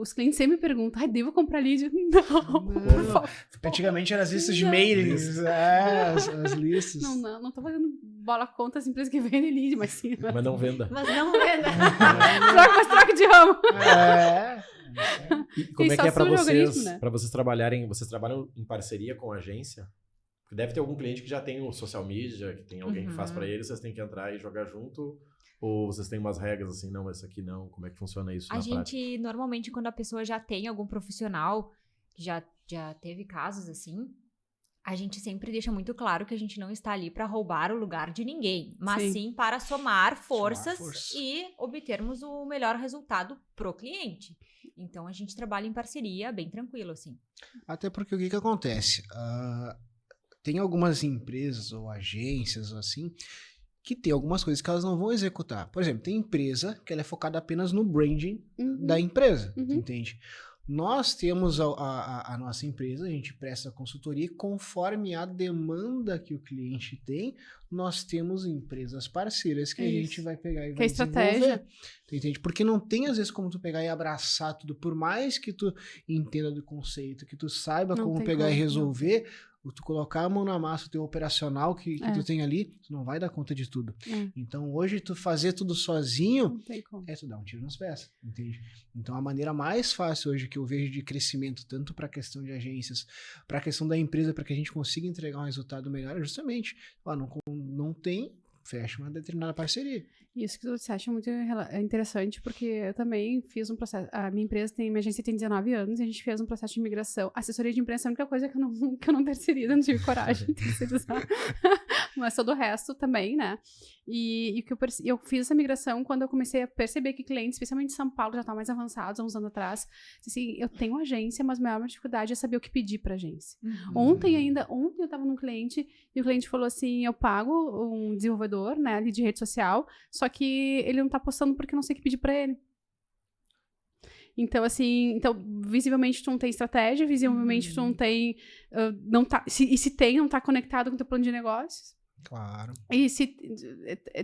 Os clientes sempre me perguntam, devo comprar lead? Não. Antigamente eram as listas de mailings, as listas. Não tô fazendo bola contra as empresas que vendem lead, mas sim. Mas não venda. Troca de ramo. E como é que é pra vocês, né? Pra vocês trabalharem, vocês trabalham em parceria com a agência? Porque deve ter algum cliente que já tem o social media, que tem alguém que faz pra ele, vocês têm que entrar e jogar junto. Ou vocês têm umas regras assim, não, esse aqui não? Como é que funciona isso na prática? A gente, normalmente, quando a pessoa já tem algum profissional, já teve casos assim, a gente sempre deixa muito claro que a gente não está ali para roubar o lugar de ninguém, mas sim para somar forças e obtermos o melhor resultado pro cliente. Então, a gente trabalha em parceria, bem tranquilo, assim. Até porque o que acontece? Tem algumas empresas ou agências ou assim... que tem algumas coisas que elas não vão executar. Por exemplo, tem empresa que ela é focada apenas no branding da empresa, entende? Nós temos a nossa empresa, a gente presta consultoria conforme a demanda que o cliente tem, nós temos empresas parceiras que a gente vai pegar e vai desenvolver. Tu entende? Porque não tem, às vezes, como tu pegar e abraçar tudo, por mais que tu entenda do conceito, que tu saiba como pegar e resolver... Tu colocar a mão na massa, o teu operacional que tu tem ali, tu não vai dar conta de tudo. Então, hoje, tu fazer tudo sozinho, tu dar um tiro nos pés, entende? Então, a maneira mais fácil hoje que eu vejo de crescimento, tanto para a questão de agências, para a questão da empresa, para que a gente consiga entregar um resultado melhor, é justamente, não tem, fecha uma determinada parceria. Isso que você acha muito interessante, porque eu também fiz um processo. A minha agência tem 19 anos e a gente fez um processo de migração. Assessoria de imprensa é a única coisa que eu não terceirizo, não tive coragem de terceirizar. Mas todo o resto também, né? E que eu fiz essa migração quando eu comecei a perceber que clientes, especialmente de São Paulo, já estavam mais avançados há uns anos atrás. Assim, eu tenho agência, mas a maior dificuldade é saber o que pedir pra agência. Ontem eu tava num cliente e o cliente falou assim: eu pago um desenvolvedor, né, de rede social, só que ele não tá postando porque eu não sei o que pedir pra ele. Então, assim, visivelmente tu não tem estratégia, visivelmente tu não tem, se tem, não tá conectado com o teu plano de negócios. Claro. E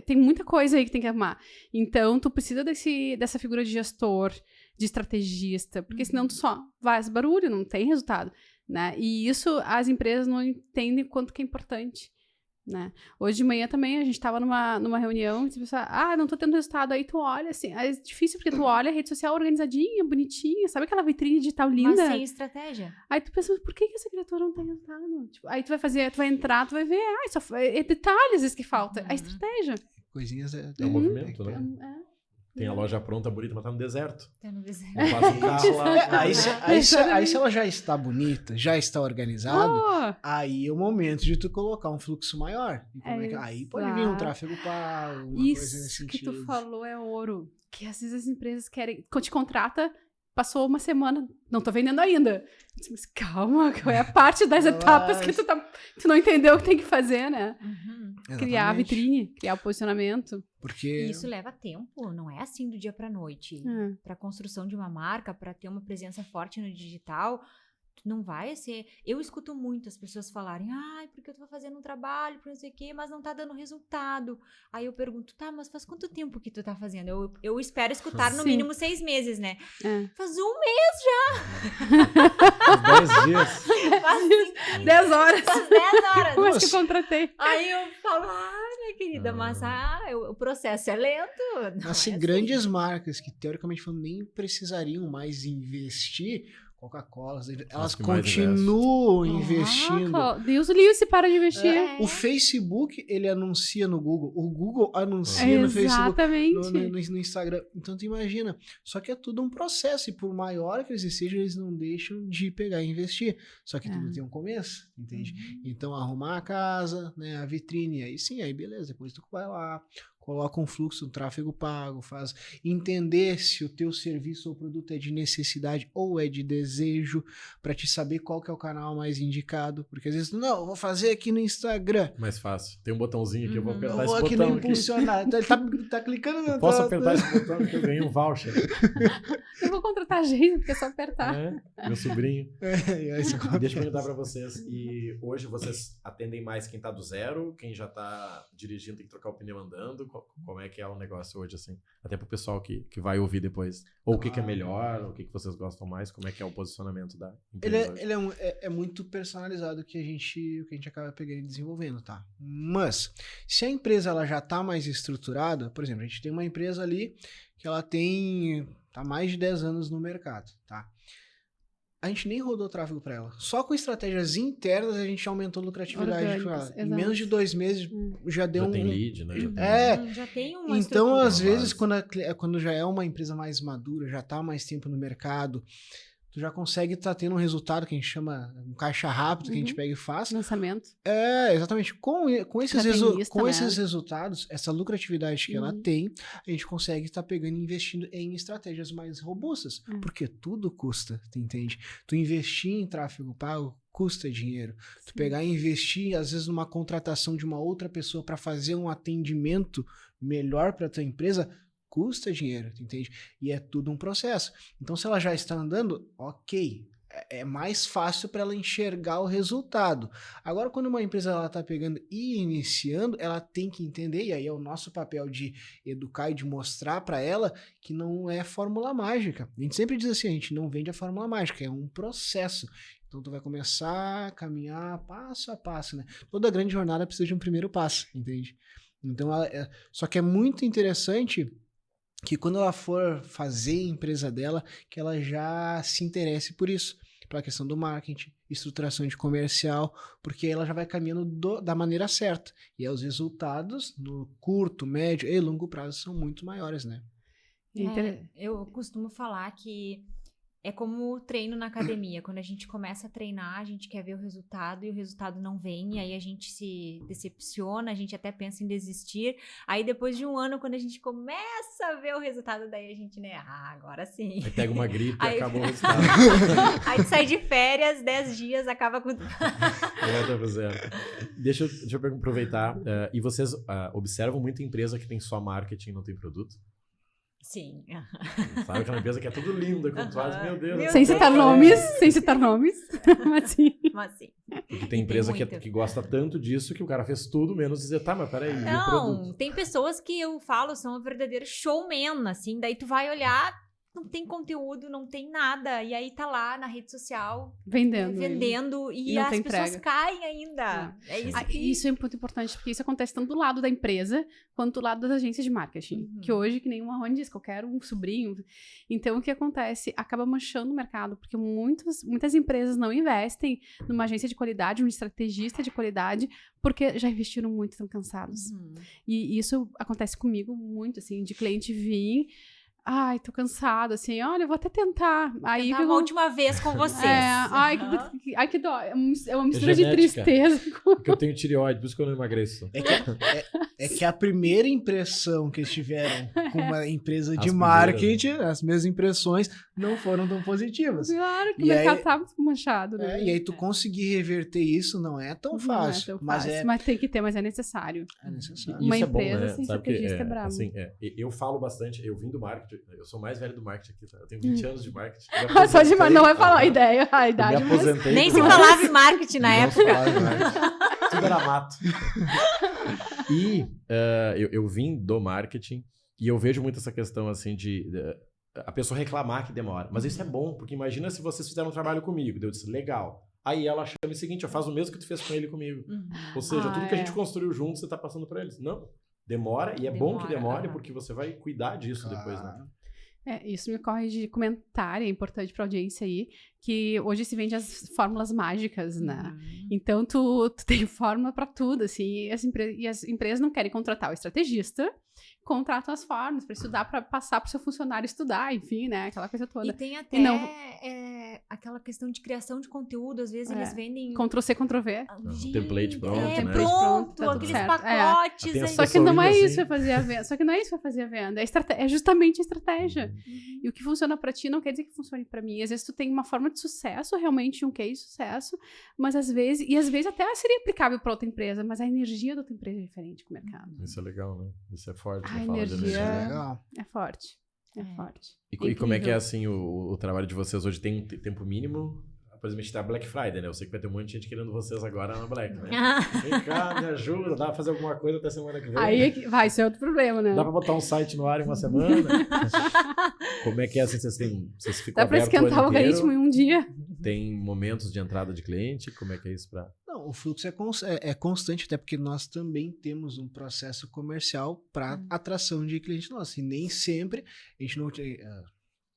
tem muita coisa aí que tem que arrumar. Então, tu precisa dessa figura de gestor, de estrategista, porque senão tu só faz barulho, não tem resultado, né? E isso as empresas não entendem quanto que é importante. Né? Hoje de manhã também a gente estava numa reunião e você pensa, não tô tendo resultado, aí tu olha assim, é difícil porque tu olha a rede social organizadinha, bonitinha, sabe aquela vitrine digital linda? Mas sem estratégia. Aí tu pensa, por que essa criatura não tem resultado? Tipo, aí tu vai entrar, tu vai ver, só é detalhes às vezes que falta, a estratégia. Coisinhas é um movimento, né? Tem a loja pronta, bonita, mas tá no deserto. Tá no deserto. Não faz um carro lá. Aí se ela já está bonita, já está organizado, aí é o momento de tu colocar um fluxo maior. Aí pode vir um tráfego pago, uma coisa nesse sentido. Isso que tu falou é ouro. Que às vezes as empresas querem... Te contrata, passou uma semana, não tô vendendo ainda. Mas calma, qual é a parte das etapas que tu não entendeu o que tem que fazer, né? Criar a vitrine, criar o posicionamento. Porque... E isso leva tempo, não é assim do dia pra noite. Pra construção de uma marca, pra ter uma presença forte no digital, não vai ser... Eu escuto muito as pessoas falarem, porque eu tô fazendo um trabalho, não sei o quê, mas não tá dando resultado. Aí eu pergunto, tá, mas faz quanto tempo que tu tá fazendo? Eu espero escutar no mínimo 6 meses, né? Faz 1 mês já! Faz 10 dias. Faz 10 horas. Faz 10 horas. Mas que eu contratei. Aí eu falo, minha querida, mas o processo é lento. Assim, grandes marcas que, teoricamente falando, nem precisariam mais investir, Coca-Cola, elas continuam investindo. Deus o livre se para de investir. O Facebook, ele anuncia no Google. O Google anuncia no Facebook, no Instagram. Então, tu imagina. Só que é tudo um processo. E por maior que eles sejam, eles não deixam de pegar e investir. Só que tudo tem um começo, entende? Então, arrumar a casa, né, a vitrine. Aí sim, aí beleza. Depois tu vai lá, coloca um fluxo do tráfego pago, faz entender se o teu serviço ou produto é de necessidade ou é de desejo, para te saber qual que é o canal mais indicado, porque às vezes, não, eu vou fazer aqui no Instagram. Mais fácil. Tem um botãozinho aqui, eu vou apertar esse botão. Eu vou aqui no impulsionar. Ele tá clicando no posso apertar esse botão porque eu ganhei um voucher. Eu vou contratar gente, porque é só apertar. Meu sobrinho. Deixa eu perguntar para vocês. E hoje vocês atendem mais quem tá do zero, quem já tá dirigindo, tem que trocar o pneu andando? Como é que é o negócio hoje, assim? Até pro pessoal que vai ouvir depois. Ou o que é melhor, ou o que vocês gostam mais, como é que é o posicionamento da empresa hoje? Ele é muito personalizado o que a gente acaba pegando e desenvolvendo, tá? Mas, se a empresa ela já tá mais estruturada, por exemplo, a gente tem uma empresa ali que ela tá mais de 10 anos no mercado, tá? A gente nem rodou tráfego para ela. Só com estratégias internas a gente aumentou a lucratividade com ela. Em menos de 2 meses já deu já tem lead, né? Já tem uma então, às vezes, quando já é uma empresa mais madura, já tá há mais tempo no mercado, tu já consegue estar tendo um resultado que a gente chama um caixa rápido, que a gente pega e faz. Lançamento. Exatamente. Com esses resultados, essa lucratividade que ela tem, a gente consegue estar pegando e investindo em estratégias mais robustas. Porque tudo custa, tu entende? Tu investir em tráfego pago custa dinheiro. Tu pegar e investir, às vezes, numa contratação de uma outra pessoa para fazer um atendimento melhor para tua empresa, custa dinheiro, tu entende? E é tudo um processo. Então, se ela já está andando, ok, é mais fácil para ela enxergar o resultado. Agora, quando uma empresa ela está pegando e iniciando, ela tem que entender, e aí é o nosso papel de educar e de mostrar para ela que não é fórmula mágica. A gente sempre diz assim, a gente não vende a fórmula mágica, é um processo. Então, tu vai começar a caminhar passo a passo, né? Toda grande jornada precisa de um primeiro passo, entende? Então, só que é muito interessante que quando ela for fazer a empresa dela, que ela já se interesse por isso, pela questão do marketing, estruturação de comercial, porque ela já vai caminhando da maneira certa. E aí os resultados no curto, médio e longo prazo são muito maiores, né? Eu costumo falar que é como o treino na academia. Quando a gente começa a treinar, a gente quer ver o resultado e o resultado não vem. E aí a gente se decepciona, a gente até pensa em desistir. Aí depois de 1 ano, quando a gente começa a ver o resultado, daí a gente, né? Agora sim. Aí pega uma gripe e acabou o resultado. Aí sai de férias, 10 dias, acaba com... Deixa eu aproveitar. E vocês observam muita empresa que tem só marketing e não tem produto? Sim. Sabe aquela empresa que é tudo linda, quando tu faz, meu Deus. Sem citar nomes, mas sim. Porque tem empresa que gosta tanto disso que o cara fez tudo, menos dizer, tá, mas peraí, não, e o produto? Tem pessoas que eu falo, são verdadeiros showman, assim, daí tu vai olhar, não tem conteúdo, não tem nada, e aí tá lá na rede social vendendo e as pessoas caem ainda. Isso é muito importante, porque isso acontece tanto do lado da empresa quanto do lado das agências de marketing, que hoje, que nem o Marrone diz, que eu quero um sobrinho. Então, o que acontece? Acaba manchando o mercado, porque muitas empresas não investem numa agência de qualidade, um estrategista de qualidade, porque já investiram muito, estão cansados. E isso acontece comigo muito, assim, de cliente vir... Ai, tô cansado, assim, olha, eu vou até tentar. Aí uma última vez com vocês. Ai, que dó. É uma mistura de tristeza. Porque eu tenho tireoide, por isso que eu não emagreço. É que a primeira impressão que eles tiveram com uma empresa de marketing, as mesmas impressões, não foram tão positivas. Claro, que o mercado tá muito manchado, né? E aí tu conseguir reverter isso não é tão fácil. Mas tem que ter, mas é necessário. É necessário. Uma isso empresa, é bom, né? assim, sabe que bravo. assim, eu falo bastante, eu vim do marketing, Eu sou mais velho do marketing aqui, tá? Eu tenho 20 anos de marketing. Só de não vai falar a ideia, a idade. Me aposentei. Nem se falava em marketing na época. Tudo era mato. E eu vim do marketing e eu vejo muito essa questão assim de a pessoa reclamar que demora. Mas isso é bom, porque imagina se vocês fizeram um trabalho comigo. Eu disse, legal. Aí ela chama o seguinte, eu faço o mesmo que tu fez com ele comigo. Ou seja, tudo que a gente construiu junto, você tá passando para eles. Não, demora, e é bom que demore, porque você vai cuidar disso depois, né? Isso me ocorre de comentário, é importante para a audiência aí, que hoje se vende as fórmulas mágicas, né? Então, tu tem fórmula para tudo, assim, e as empresas não querem contratar o estrategista, contratam as fórmulas para estudar, para passar para o seu funcionário estudar, enfim, né? Aquela coisa toda. E tem até aquela questão de criação de conteúdo, às vezes eles vendem... Ctrl-C, Ctrl-V. Template pronto, né? Pronto, tá aqueles certo. pacotes. Só que não é isso que vai fazer a venda. Só que não é isso que vai fazer a venda. É justamente a estratégia. E o que funciona para ti não quer dizer que funcione para mim. Às vezes tu tem uma forma de sucesso, realmente um case de sucesso, mas às vezes até seria aplicável para outra empresa, mas a energia da outra empresa é diferente com o mercado. Isso é legal, né? Isso é forte. A energia é forte. É forte. E como é que é assim o trabalho de vocês hoje? Tem um tempo mínimo? Por exemplo, a gente tá Black Friday, né? Eu sei que vai ter um monte de gente querendo vocês agora na Black, né? Vem cá, me ajuda, dá pra fazer alguma coisa até semana que vem. Aí vai ser outro problema, né? Dá pra botar um site no ar em uma semana? Como é que é assim? Vocês ficam dá pra esquentar o algoritmo em um dia. Tem momentos de entrada de cliente? Como é que é isso pra... Não, o fluxo é constante, até porque nós também temos um processo comercial para atração de cliente nosso. E nem sempre a gente não tem...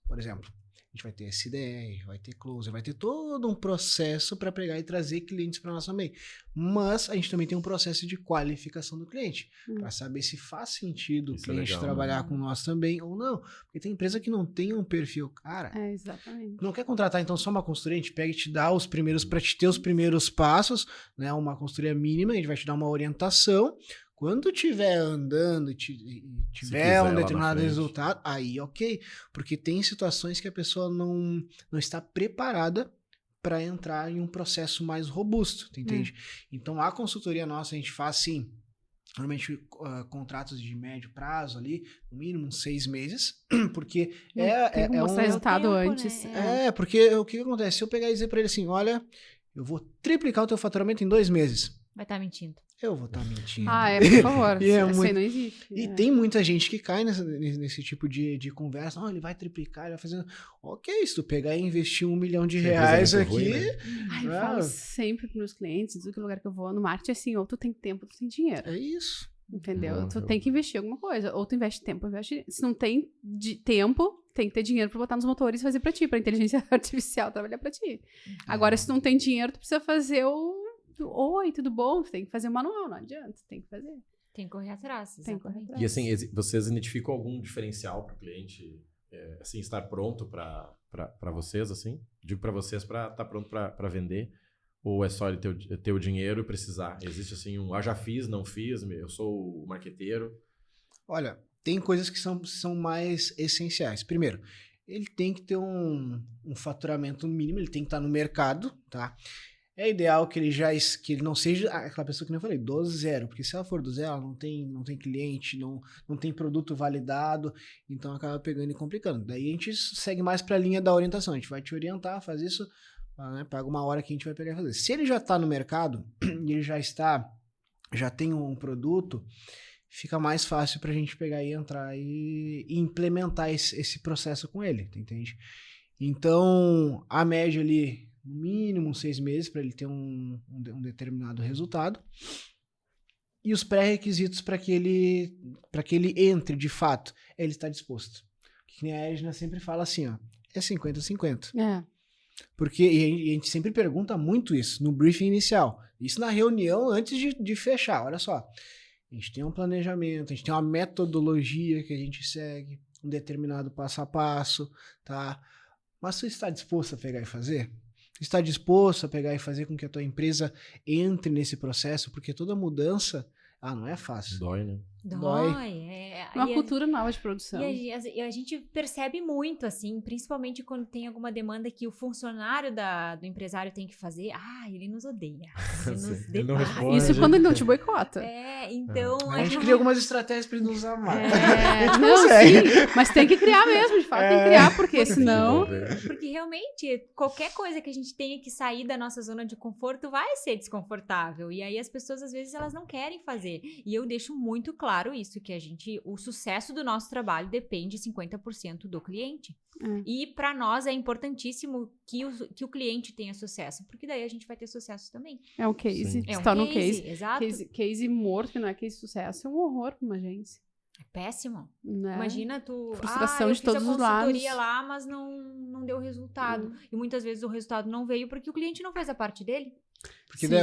por exemplo, a gente vai ter SDR, vai ter closer, vai ter todo um processo para pegar e trazer clientes para nós também. Mas a gente também tem um processo de qualificação do cliente, para saber se faz sentido o cliente trabalhar com nós também ou não. Porque tem empresa que não tem um perfil, cara. Exatamente. Não quer contratar então só uma consultoria, a gente pega e te dá os primeiros, para te ter os primeiros passos, né? Uma consultoria mínima, a gente vai te dar uma orientação. Quando estiver andando e tiver um determinado resultado, aí ok. Porque tem situações que a pessoa não está preparada para entrar em um processo mais robusto, tu entende? Então, a consultoria nossa, a gente faz, sim, normalmente contratos de médio prazo ali, no mínimo uns 6 meses, porque tem que mostrar resultado tempo, antes. Né? Porque o que acontece? Se eu pegar e dizer para ele assim, olha, eu vou triplicar o teu faturamento em 2 meses. Vai estar mentindo. Eu vou estar mentindo. Por favor. Isso aí não existe. E tem muita gente que cai nesse tipo de conversa. Ele vai triplicar, ele vai fazer... Ok, se tu pegar e investir R$1 milhão aqui... Ruim, né? Eu falo sempre para meus clientes, do que lugar que eu vou no marketing, assim, ou tu tem tempo, ou tu tem dinheiro. É isso. Entendeu? Tu tem que investir alguma coisa. Ou tu investe tempo, Se não tem tempo, tem que ter dinheiro para botar nos motores e fazer para ti, para inteligência artificial trabalhar para ti. Agora, se não tem dinheiro, tu precisa fazer Oi, tudo bom? Tu tem que fazer o manual, não adianta, tem que fazer. Tem que correr atrás, exatamente. E assim, vocês identificam algum diferencial para o cliente, assim, estar pronto para vocês, assim? Digo para vocês para estar pronto para vender? Ou é só ele ter o dinheiro e precisar? Existe assim já fiz, não fiz, eu sou o marqueteiro? Olha, tem coisas que são mais essenciais. Primeiro, ele tem que ter um faturamento mínimo, ele tem que estar no mercado, tá? É ideal que ele não seja aquela pessoa que nem eu falei, do zero, porque se ela for do zero, ela não tem cliente, não tem produto validado, então acaba pegando e complicando. Daí a gente segue mais para a linha da orientação, a gente vai te orientar, faz isso, né, paga uma hora que a gente vai pegar e fazer. Se ele já está no mercado, e ele já tem um produto, fica mais fácil para a gente pegar e entrar e implementar esse processo com ele, entende? Então, a média ali, no mínimo 6 meses para ele ter um determinado resultado. E os pré-requisitos para que ele entre de fato, ele está disposto. Que nem a Edna sempre fala assim, ó, é 50-50. Porque e a gente sempre pergunta muito isso no briefing inicial. Isso na reunião antes de fechar. Olha só, a gente tem um planejamento, a gente tem uma metodologia que a gente segue, um determinado passo a passo, tá? Mas você está disposto a pegar e fazer? Está disposto a pegar e fazer com que a tua empresa entre nesse processo? Porque toda mudança, não é fácil. Dói, né? Uma cultura nova de produção. E a gente percebe muito, assim, principalmente quando tem alguma demanda que o funcionário do empresário tem que fazer. Ele nos odeia. Ele não responde. Isso quando ele não te boicota. Então... A gente cria algumas estratégias para ele não usar mais. Não, sim, mas tem que criar mesmo, de fato tem que criar, porque senão... Porque realmente, qualquer coisa que a gente tenha que sair da nossa zona de conforto vai ser desconfortável. E aí as pessoas, às vezes, elas não querem fazer. E eu deixo muito claro isso, que o sucesso do nosso trabalho depende 50% do cliente. E para nós é importantíssimo que o cliente tenha sucesso, porque daí a gente vai ter sucesso também. É um case, se torna um case. Exato. Case morto, que não é case sucesso, é um horror para uma agência. É péssimo. Né? Imagina tu... Frustração de todos os lados. Eu fiz a consultoria lá, mas não deu resultado. E muitas vezes o resultado não veio porque o cliente não fez a parte dele.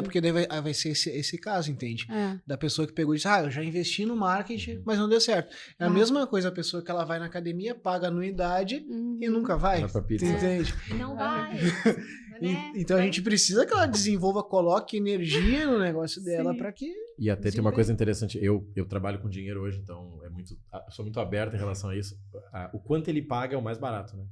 Porque daí vai ser esse caso, entende? Da pessoa que pegou e disse, eu já investi no marketing, mas não deu certo. É a mesma coisa a pessoa que ela vai na academia, paga anuidade e nunca vai. Entende? Não vai. Então a gente precisa que ela desenvolva, coloque energia no negócio dela para que... E até tem uma coisa interessante, eu trabalho com dinheiro hoje, então eu sou muito aberto em relação a isso. O quanto ele paga é o mais barato, né?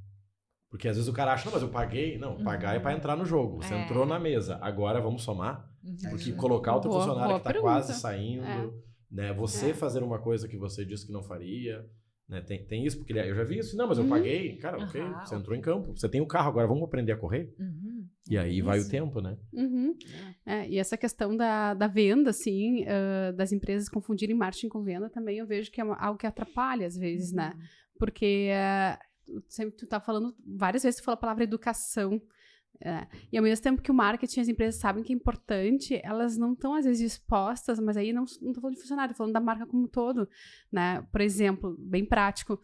Porque às vezes o cara acha, não, mas eu paguei. Não, pagar é para entrar no jogo. Você entrou na mesa, agora vamos somar. Porque colocar o teu funcionário que tá quase saindo, né? Você fazer uma coisa que você disse que não faria, né? Tem isso, porque eu já vi isso. Não, mas eu paguei. Cara, ok, você entrou em campo. Você tem o carro, agora vamos aprender a correr? E aí vai o tempo, né? E essa questão da venda, assim, das empresas confundirem marketing com venda, também eu vejo que é algo que atrapalha às vezes, né? Porque... sempre tu tá falando, várias vezes tu fala a palavra educação, e ao mesmo tempo que o marketing, as empresas sabem que é importante, elas não estão às vezes dispostas, mas aí não tô falando de funcionário, tô falando da marca como um todo, né? Por exemplo, bem prático,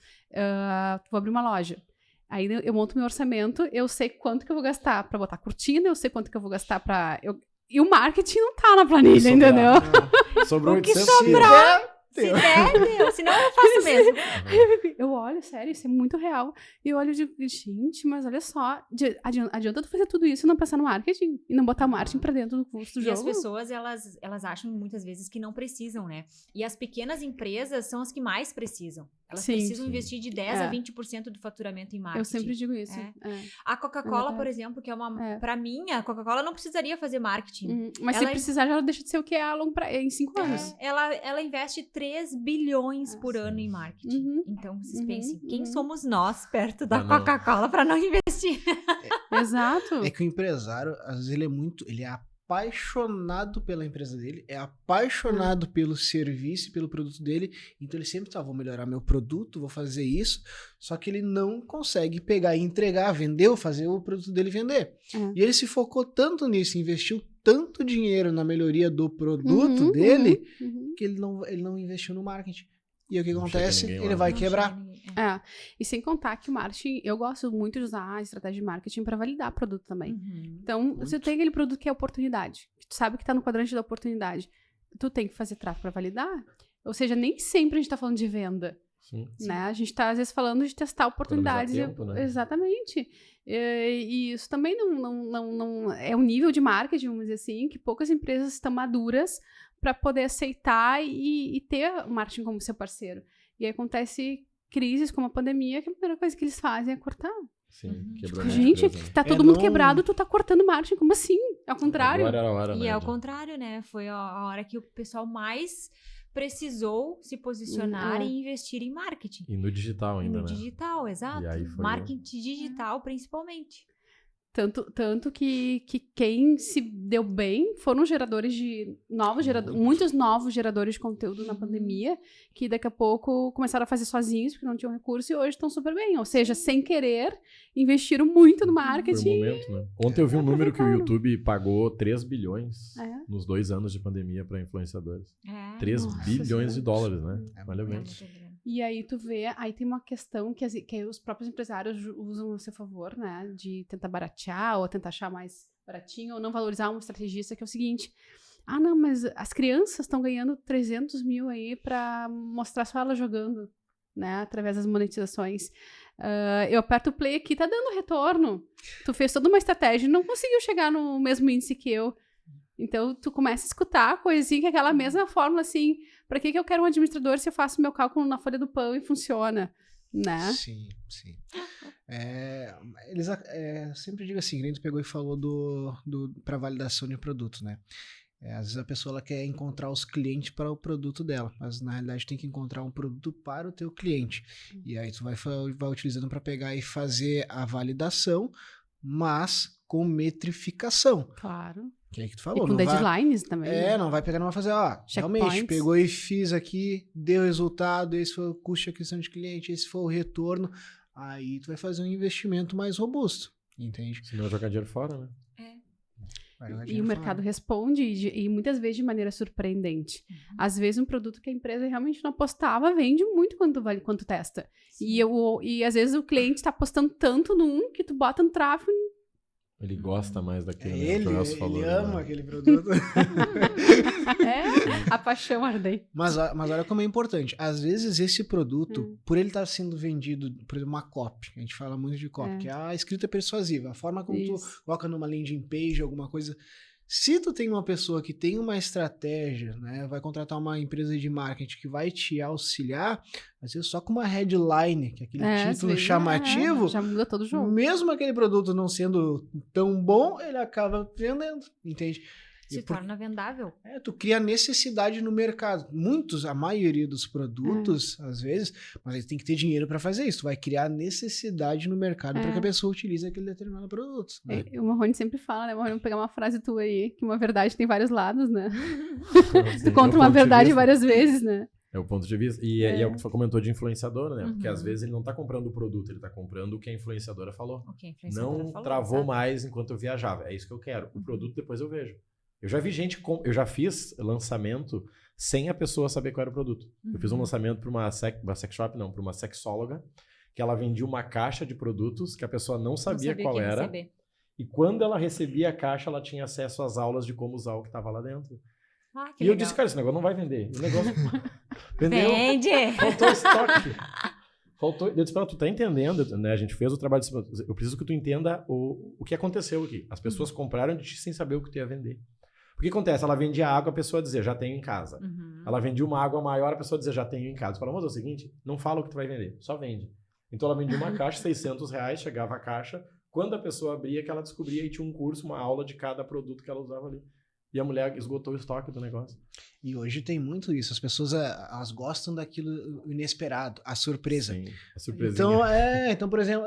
vou abrir uma loja, aí eu monto meu orçamento, eu sei quanto que eu vou gastar pra botar cortina, eu sei quanto que eu vou gastar pra... E o marketing não tá na planilha, entendeu? Sobrou 800 sobrar... Se der, deu. Senão eu faço mesmo. Eu olho, sério, isso é muito real. E eu olho e digo, gente, mas olha só, adianta tu fazer tudo isso e não pensar no marketing? E não botar o marketing pra dentro do custo do jogo? E as pessoas, elas acham muitas vezes que não precisam, né? E as pequenas empresas são as que mais precisam. Elas precisam investir de 10% a 20% do faturamento em marketing. Eu sempre digo isso. A Coca-Cola, por exemplo, que é uma... Pra mim, a Coca-Cola não precisaria fazer marketing. Mas se precisar, já deixa de ser o que é a longo prazo, em 5 anos. Ela investe 3 bilhões por ano em marketing. Então, vocês pensem, quem somos nós perto da Coca-Cola para não investir? Exato. É que o empresário, às vezes, ele é apaixonado pela empresa dele, é apaixonado pelo serviço, pelo produto dele, então ele sempre vou melhorar meu produto, vou fazer isso, só que ele não consegue pegar e entregar, vender ou fazer o produto dele vender. E ele se focou tanto nisso, investiu tanto dinheiro na melhoria do produto dele, que ele não investiu no marketing. E o que acontece? Ele vai quebrar. E sem contar que o marketing, eu gosto muito de usar a estratégia de marketing para validar produto também. Então, você tem aquele produto que é oportunidade, que tu sabe que tá no quadrante da oportunidade, tu tem que fazer tráfego para validar. Ou seja, nem sempre a gente tá falando de venda. Né? A gente tá, às vezes, falando de testar oportunidades. Tempo, né? Exatamente. E isso também não é um nível de marketing, vamos dizer assim, que poucas empresas estão maduras para poder aceitar e ter o marketing como seu parceiro. E aí acontece crises como a pandemia, que a primeira coisa que eles fazem é cortar. Sim, quebrou. Gente, tá todo mundo quebrado, tu tá cortando marketing, como assim? Ao contrário. Agora era a hora, e ao contrário, né? Foi a hora que o pessoal mais precisou se posicionar e investir em marketing. E no digital ainda, no digital, exato. Marketing digital, principalmente. Tanto que quem se deu bem foram geradores de muitos novos geradores de conteúdo na pandemia, que daqui a pouco começaram a fazer sozinhos, porque não tinham recurso, e hoje estão super bem. Ou seja, sem querer, investiram muito no marketing. Foi um momento, né? Ontem eu vi um número que o YouTube pagou 3 bilhões nos 2 anos de pandemia para influenciadores. 3 bilhões de dólares, né? Olha bem. E aí tu vê, aí tem uma questão que os próprios empresários usam a seu favor, né? De tentar baratear ou tentar achar mais baratinho ou não valorizar um estrategista, que é o seguinte: não, mas as crianças estão ganhando 300 mil aí pra mostrar só elas jogando, né? Através das monetizações. Eu aperto o play aqui, tá dando retorno. Tu fez toda uma estratégia e não conseguiu chegar no mesmo índice que eu. Então, tu começa a escutar coisinha que é aquela mesma fórmula, assim, Pra que eu quero um administrador se eu faço meu cálculo na folha do pão e funciona, né? Sim. Eles sempre digo assim, que tu pegou e falou para validação de produto, né? Às vezes a pessoa ela quer encontrar os clientes para o produto dela, mas na realidade tem que encontrar um produto para o teu cliente. E aí tu vai utilizando para pegar e fazer a validação, mas com metrificação. Claro. Que é que tu falou. E com deadlines também. né? Não vai pegar, não vai fazer, realmente, pegou e fiz aqui, deu resultado, esse foi o custo de aquisição de cliente, esse foi o retorno. Aí tu vai fazer um investimento mais robusto, entende? Senão jogar dinheiro fora, né? E o mercado responde, e muitas vezes de maneira surpreendente. Às vezes um produto que a empresa realmente não apostava vende muito quando testa. E às vezes o cliente está apostando tanto num que tu bota no tráfego. Ele gosta mais daquilo, né? Ele falou, ama aquele produto. A paixão ardente. Mas olha como é importante. Às vezes esse produto, por ele estar sendo vendido, por exemplo, uma copy, a gente fala muito de copy, que é a escrita persuasiva, a forma como tu coloca numa landing page, alguma coisa. Se tu tem uma pessoa que tem uma estratégia, né, vai contratar uma empresa de marketing que vai te auxiliar, às vezes só com uma headline, que é aquele título chamativo, já muda todo o jogo. Mesmo aquele produto não sendo tão bom, ele acaba vendendo, entende? Se torna vendável. Tu cria necessidade no mercado. A maioria dos produtos, às vezes, mas ele tem que ter dinheiro para fazer isso. Tu vai criar necessidade no mercado para que a pessoa utilize aquele determinado produto. Né? O Marrone sempre fala, né? Vamos pegar uma frase tua aí, que uma verdade tem vários lados, né? Tu conta uma verdade várias vezes, né? É o ponto de vista. E é o que tu comentou de influenciadora, né? Porque às vezes ele não tá comprando o produto, ele tá comprando o que a influenciadora falou. Não travou mais enquanto eu viajava. É isso que eu quero. O produto depois eu vejo. Eu já vi gente... Eu já fiz lançamento sem a pessoa saber qual era o produto. Eu fiz um lançamento para uma sex shop, não, para uma sexóloga, que ela vendia uma caixa de produtos que a pessoa não sabia qual era. E quando ela recebia a caixa, ela tinha acesso às aulas de como usar o que estava lá dentro. E eu disse, cara, esse negócio não vai vender. O negócio vendeu. Vende! Faltou estoque. Eu disse, tu tá entendendo, né? A gente fez o trabalho. Eu preciso que tu entenda o que aconteceu aqui. As pessoas compraram de ti sem saber o que tu ia vender. O que acontece? Ela vendia água, a pessoa dizia, já tenho em casa. Ela vendia uma água maior, a pessoa dizia, já tenho em casa. Fala, mas é o seguinte, não fala o que tu vai vender, só vende. Então ela vendia uma caixa, R$600, chegava a caixa. Quando a pessoa abria, que ela descobria e tinha um curso, uma aula de cada produto que ela usava ali. E a mulher esgotou o estoque do negócio. E hoje tem muito isso. As pessoas elas gostam daquilo inesperado, a surpresa. Sim, a surpresinha. Então, por exemplo,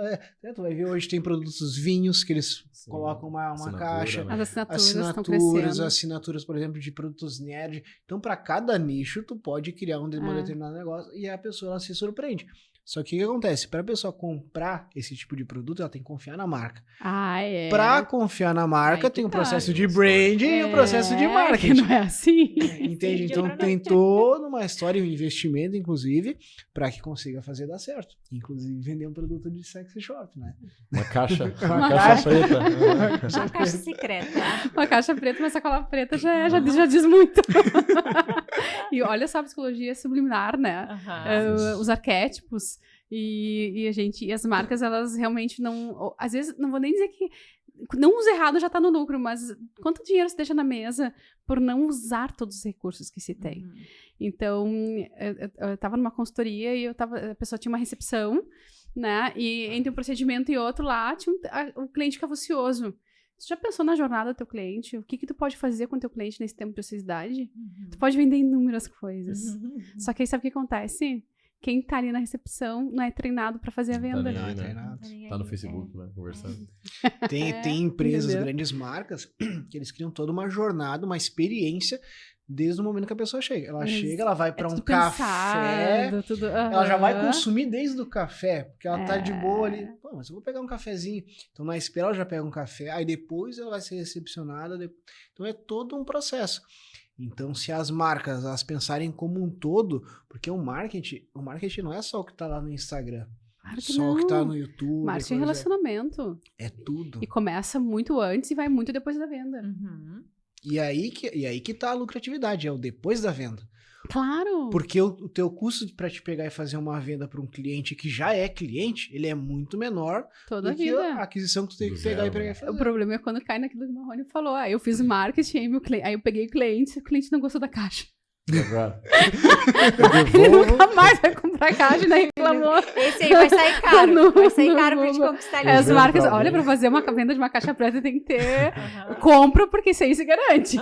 tu vai ver hoje tem produtos vinhos que eles colocam uma caixa. Né? As assinaturas, por exemplo, de produtos nerd. Então, para cada nicho, tu pode criar um determinado negócio e a pessoa ela se surpreende. Só que o que acontece? Para a pessoa comprar esse tipo de produto, ela tem que confiar na marca. Para confiar na marca, tem o processo de branding e o processo de marketing. Não é assim. Entende? Então tem toda uma história, um investimento, inclusive, para que consiga fazer dar certo. Inclusive vender um produto de sexy shop, né? Uma caixa preta. Uma caixa secreta. Uma caixa preta, uma sacola preta já diz muito. E olha só a psicologia subliminar, né? Os arquétipos. E as marcas, elas realmente não... Às vezes, não vou nem dizer que... Não usa errado, já tá no lucro, mas quanto dinheiro se deixa na mesa por não usar todos os recursos que se tem? Então, eu tava numa consultoria e a pessoa tinha uma recepção, né? E entre um procedimento e outro lá, tinha o cliente ficava ocioso. Tu já pensou na jornada do teu cliente? O que tu pode fazer com o teu cliente nesse tempo de ociosidade? Tu pode vender inúmeras coisas. Só que aí sabe o que acontece? Quem tá ali na recepção não é treinado para fazer a venda. Não é treinado. Tá no Facebook, né? Conversando. Tem empresas, grandes marcas, que eles criam toda uma jornada, uma experiência desde o momento que a pessoa chega. Ela chega, ela vai para um café, ela já vai consumir desde o café, porque ela tá de boa ali. Pô, mas eu vou pegar um cafezinho. Então, na espera, ela já pega um café, aí depois ela vai ser recepcionada. Então, é todo um processo. Então, se as marcas elas pensarem como um todo, porque o marketing não é só o que tá lá no Instagram. Claro que só não. O que tá no YouTube. Marketing e relacionamento. É tudo. E começa muito antes e vai muito depois da venda. E aí que tá a lucratividade, é o depois da venda. Claro! Porque o teu custo para te pegar e fazer uma venda para um cliente que já é cliente, ele é muito menor toda do que a aquisição que tu tem que pegar e pegar e fazer. O problema é quando cai naquilo que o Marrone falou. Eu fiz marketing, aí eu peguei o cliente não gostou da caixa. Agora. Ele nunca mais vai comprar caixa, né? Reclamou. Esse aí vai sair caro. Vai sair caro pra gente conquistar ali. As marcas, olha, pra fazer uma venda de uma caixa preta tem que ter compra, porque isso aí se garante.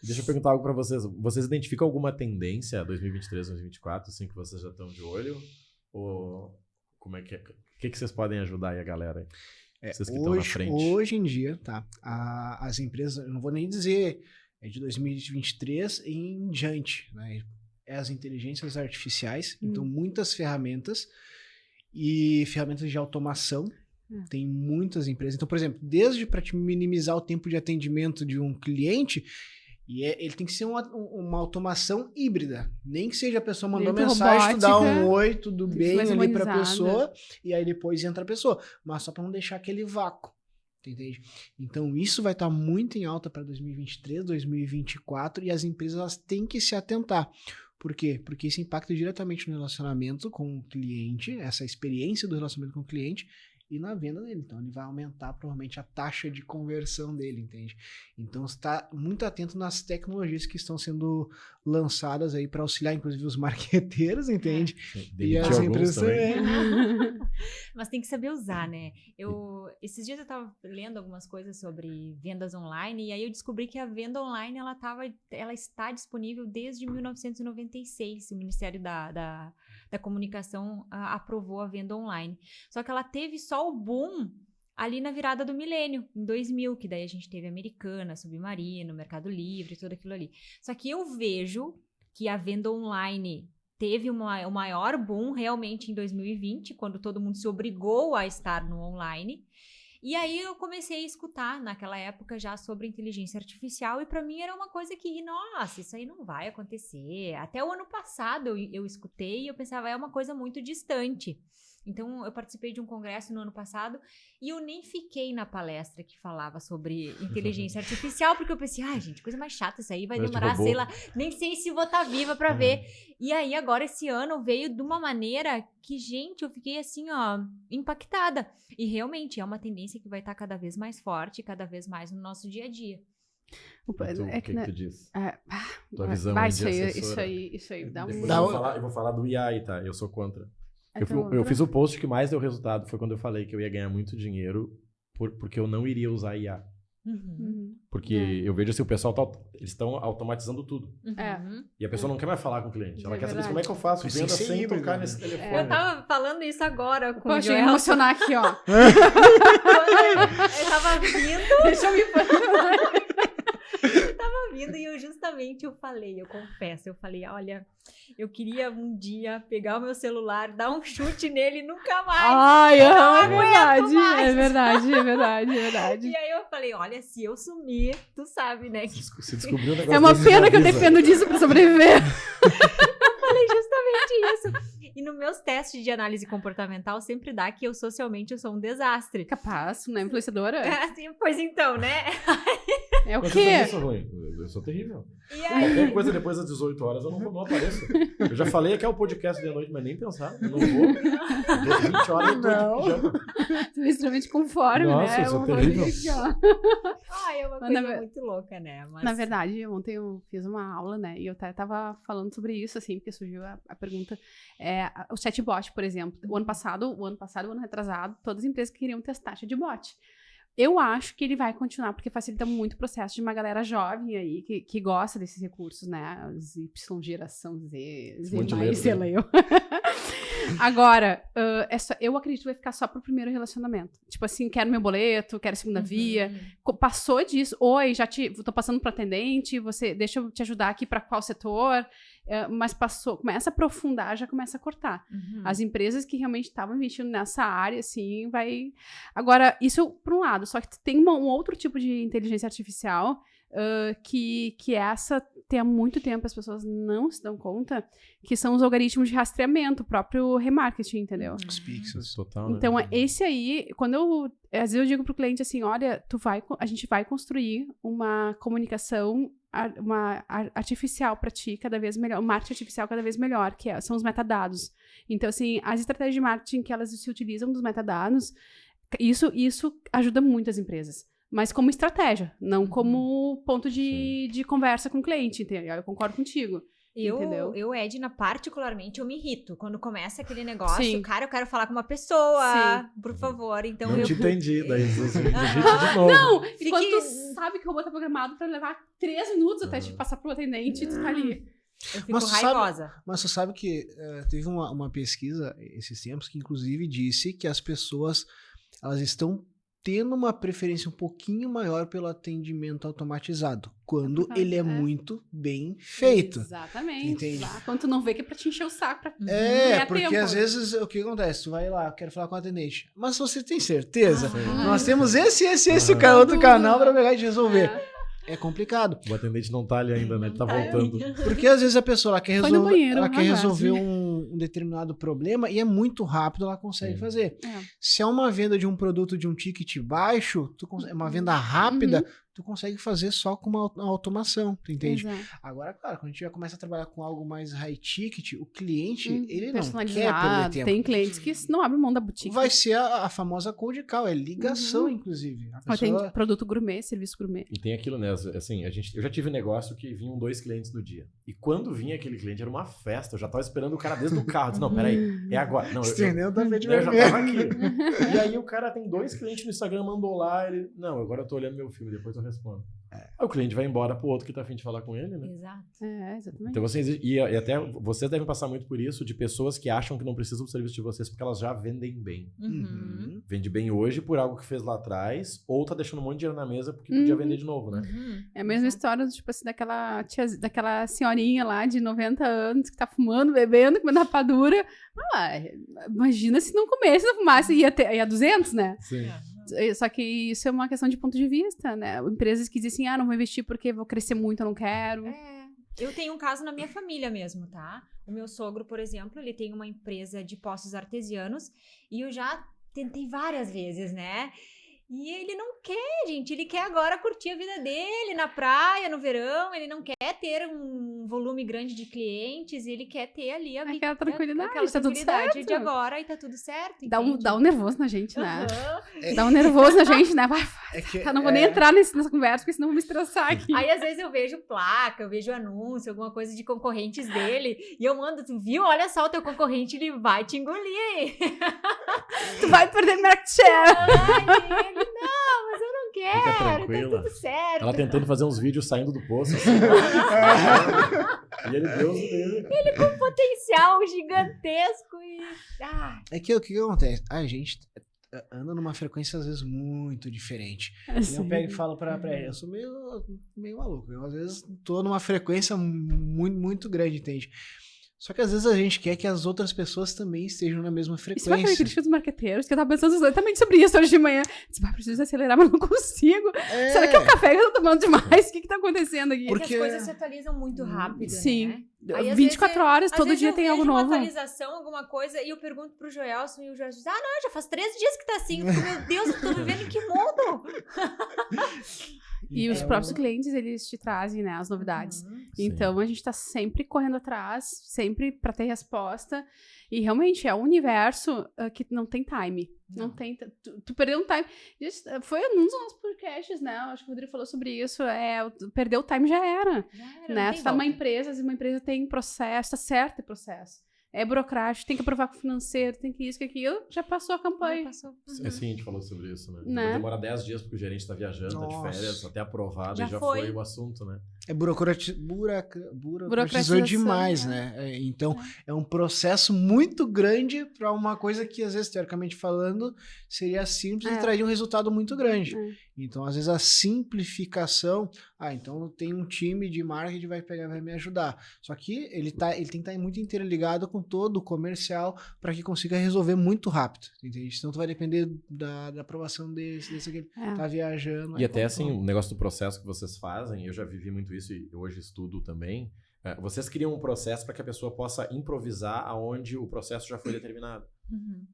Deixa eu perguntar algo pra vocês. Vocês identificam alguma tendência 2023, 2024, assim, que vocês já estão de olho? Ou como é que é? O que vocês podem ajudar aí a galera? Vocês que estão na frente. Hoje em dia, tá? As empresas, eu não vou nem dizer de 2023 em diante, né? As inteligências artificiais, então muitas ferramentas e ferramentas de automação. Tem muitas empresas. Então, por exemplo, desde para te minimizar o tempo de atendimento de um cliente, ele tem que ser uma automação híbrida. Nem que seja a pessoa mandou mensagem, tu dá um oi, tudo bem ali para a pessoa, e aí depois entra a pessoa. Mas só para não deixar aquele vácuo. Entende? Então, isso vai estar muito em alta para 2023, 2024, e as empresas elas têm que se atentar. Por quê? Porque isso impacta diretamente no relacionamento com o cliente, essa experiência do relacionamento com o cliente, e na venda dele. Então, ele vai aumentar provavelmente a taxa de conversão dele, entende? Então, está muito atento nas tecnologias que estão sendo lançadas aí para auxiliar, inclusive, os marqueteiros, entende? E as empresas também. Mas tem que saber usar, né? Esses dias eu estava lendo algumas coisas sobre vendas online, e aí eu descobri que a venda online, ela está disponível desde 1996. O Ministério da Comunicação aprovou a venda online. Só que ela teve só o boom ali na virada do milênio, em 2000, que daí a gente teve Americana, Submarino, Mercado Livre, tudo aquilo ali. Só que eu vejo que a venda online teve o maior boom realmente em 2020, quando todo mundo se obrigou a estar no online. E aí eu comecei a escutar naquela época já sobre inteligência artificial, e para mim era uma coisa que, nossa, isso aí não vai acontecer. Até o ano passado eu escutei e eu pensava, é uma coisa muito distante. Então, eu participei de um congresso no ano passado e eu nem fiquei na palestra que falava sobre inteligência artificial, porque eu pensei, gente, coisa mais chata isso aí, vai demorar, sei lá, nem sei se vou estar viva para ver. E aí, agora, esse ano veio de uma maneira que, gente, eu fiquei assim, impactada. E realmente é uma tendência que vai estar cada vez mais forte, cada vez mais no nosso dia a dia. O que tu diz? Tua visão de assessora. Isso aí. Eu vou falar do AI, tá? Eu sou contra. Eu fiz o post que mais deu resultado foi quando eu falei que eu ia ganhar muito dinheiro porque eu não iria usar IA. Porque eu vejo assim, o pessoal eles estão automatizando tudo. E a pessoa não quer mais falar com o cliente. Ela quer saber como é que eu faço venda sem tocar nesse telefone. Eu tava falando isso agora com o Joel. Emocionar aqui, ó. Eu tava vindo. Deixa eu me emocionar. Eu tava vindo e eu falei, olha, eu queria um dia pegar o meu celular, dar um chute nele e nunca mais. É verdade. E aí eu falei, olha, se eu sumir, tu sabe, né? Se descobriu o negócio. É uma pena que eu dependo disso pra sobreviver. Eu falei justamente isso. E nos meus testes de análise comportamental sempre dá que eu socialmente sou um desastre. Capaz, não é influenciadora? Pois então, né? É o Mas quê? Eu sou ruim. Eu sou terrível. E aí? Qualquer coisa depois das 18 horas eu não apareço. Eu já falei que é o podcast de noite, mas nem pensar. Eu não vou. 20 horas eu tô de pijama. Tô extremamente conforme, Nossa, né? eu sou terrível. É uma coisa muito louca, né? Mas... Na verdade, ontem eu fiz uma aula, né? E eu tava falando sobre isso, assim, porque surgiu a pergunta. O chatbot, por exemplo. O ano passado, o ano retrasado, todas as empresas queriam testar chatbot. Eu acho que ele vai continuar, porque facilita muito o processo de uma galera jovem aí, que gosta desses recursos, né? Os Y, geração Z, sei lá eu. Agora, eu acredito que vai ficar só pro primeiro relacionamento. Tipo assim, quero meu boleto, quero segunda via. Passou disso, oi, tô passando pro atendente, deixa eu te ajudar aqui para qual setor. Mas começa a aprofundar, já começa a cortar. As empresas que realmente estavam investindo nessa área, assim, vai... Agora, isso por um lado, só que tem um outro tipo de inteligência artificial que essa tem há muito tempo, as pessoas não se dão conta, que são os algoritmos de rastreamento, o próprio remarketing, entendeu? Os pixels. Total, então, esse aí, às vezes eu digo pro cliente assim, olha, a gente vai construir uma comunicação artificial para ti cada vez melhor, marketing artificial cada vez melhor, são os metadados. Então, assim, as estratégias de marketing que elas se utilizam dos metadados, isso ajuda muito as empresas. mas como estratégia, não como ponto de conversa com o cliente, entendeu? Eu concordo contigo. Entendeu? Eu, Edna, particularmente, eu me irrito. Quando começa aquele negócio, cara, eu quero falar com uma pessoa, por favor. Então não eu... te entendi, daí você me digita de novo. Não, quando tu sabe que o robô tá programado pra levar 3 minutos até te passar pro atendente, tu tá ali. Eu fico raivosa. Mas você sabe que teve uma pesquisa esses tempos que inclusive disse que as pessoas, elas estão tendo uma preferência um pouquinho maior pelo atendimento automatizado, quando ele é muito bem feito. Exatamente. Entende? Quando tu não vê que é pra te encher o saco. Porque às vezes o que acontece? Tu vai lá, eu quero falar com o atendente. Mas você tem certeza? Nós temos esse outro canal pra pegar e te resolver. É complicado. O atendente não tá ali ainda, né? Ele tá voltando. Porque às vezes a pessoa ela quer resolver um determinado problema e é muito rápido, ela consegue fazer. Se é uma venda de um produto de um ticket baixo, é uma venda rápida, tu consegue fazer só com uma automação, tu entende? Exato. Agora, claro, quando a gente já começa a trabalhar com algo mais high ticket, o cliente, ele não quer personalizado, perder tempo. Tem clientes que não abrem mão da boutique. Vai ser a famosa cold call, é ligação, inclusive. A pessoa... Tem produto gourmet, serviço gourmet. E tem aquilo, né? Assim, eu já tive negócio que vinham 2 clientes no dia. E quando vinha aquele cliente, era uma festa. Eu já tava esperando o cara desde o carro. Disse, não, peraí, é agora. Não, Estendeu o tapete eu já vermelho. tava aqui. E aí o cara tem 2 clientes no Instagram, mandou lá, ele... Não, agora eu tô olhando meu filme, depois eu respondo. Aí o cliente vai embora pro outro que tá a fim de falar com ele, né? Exato. Exatamente. Então e até vocês devem passar muito por isso, de pessoas que acham que não precisam do serviço de vocês porque elas já vendem bem. Vende bem hoje por algo que fez lá atrás, ou tá deixando um monte de dinheiro na mesa porque podia vender de novo, né? É a mesma história, tipo assim, daquela senhorinha lá de 90 anos que tá fumando, bebendo, comendo rapadura. Imagina se não comesse, não fumasse, ia a 200, né? Sim. Só que isso é uma questão de ponto de vista, né? Empresas que dizem assim, não vou investir porque vou crescer muito, eu não quero. Eu tenho um caso na minha família mesmo, tá? O meu sogro, por exemplo, ele tem uma empresa de poços artesianos e eu já tentei várias vezes, né? E ele não quer, gente. Ele quer agora curtir a vida dele na praia, no verão. Ele não quer ter um volume grande de clientes. Ele quer ter ali aquela tranquilidade, aquela tá tudo certo. de agora e tá tudo certo. Dá um nervoso na gente, né? Dá um nervoso na gente, né? Não vou nem entrar nessa conversa, porque senão vou me estressar aqui. Aí, às vezes, eu vejo placa, eu vejo anúncio, alguma coisa de concorrentes dele. E eu mando, tu viu? Olha só, o teu concorrente, ele vai te engolir. Tu vai perder market share. Não, mas eu não quero, fica tranquila. tá tudo certo. Ela tentando fazer uns vídeos saindo do poço. Assim. E ele, Deus dele. Ele com potencial gigantesco e... É que o que acontece? A gente anda numa frequência, às vezes, muito diferente. Eu pego e falo pra ela, eu sou meio maluco. Eu, às vezes, tô numa frequência muito, muito grande, entende? Só que às vezes a gente quer que as outras pessoas também estejam na mesma frequência. Isso vai crítica dos marqueteiros, que eu tava pensando exatamente sobre isso hoje de manhã. Preciso acelerar, mas não consigo. Será que é o café que eu tô tomando demais? O que tá acontecendo aqui? Porque as coisas se atualizam muito rápido, Sim. né? Aí, 24 horas, todo dia tem algo novo. Uma atualização, alguma coisa, e eu pergunto pro Joelson, e o Joelson diz, não, já faz 3 dias que tá assim. Eu fico, meu Deus, eu tô vivendo em que mundo? E os próprios clientes, eles te trazem, né, as novidades. Então, a gente tá sempre correndo atrás, sempre pra ter resposta. E, realmente, é um universo que não tem time. Não tem... Tu perdeu um time. Foi um dos nossos podcasts, né? Acho que o Rodrigo falou sobre isso. Perdeu o time, já era. Né? Tu tá numa empresa, e uma empresa tem processo, tá certo o processo. É burocrático, tem que aprovar com o financeiro, tem que isso, que aquilo, já passou a campanha. Sim, a gente falou sobre isso, né? Demora 10 dias porque o gerente tá viajando, tá de férias, até aprovado, e já foi o assunto, né? É burocratizou demais, né? Então, é um processo muito grande para uma coisa que, às vezes, teoricamente falando, seria simples e traria um resultado muito grande. Então, às vezes, a simplificação... então tem um time de marketing que vai pegar e vai me ajudar. Só que ele tem que estar muito interligado com todo o comercial para que consiga resolver muito rápido, entende? Senão tu vai depender da aprovação desse que ele tá viajando. E até assim, o negócio do processo que vocês fazem, eu já vivi muito isso e hoje estudo também, vocês criam um processo para que a pessoa possa improvisar aonde o processo já foi determinado.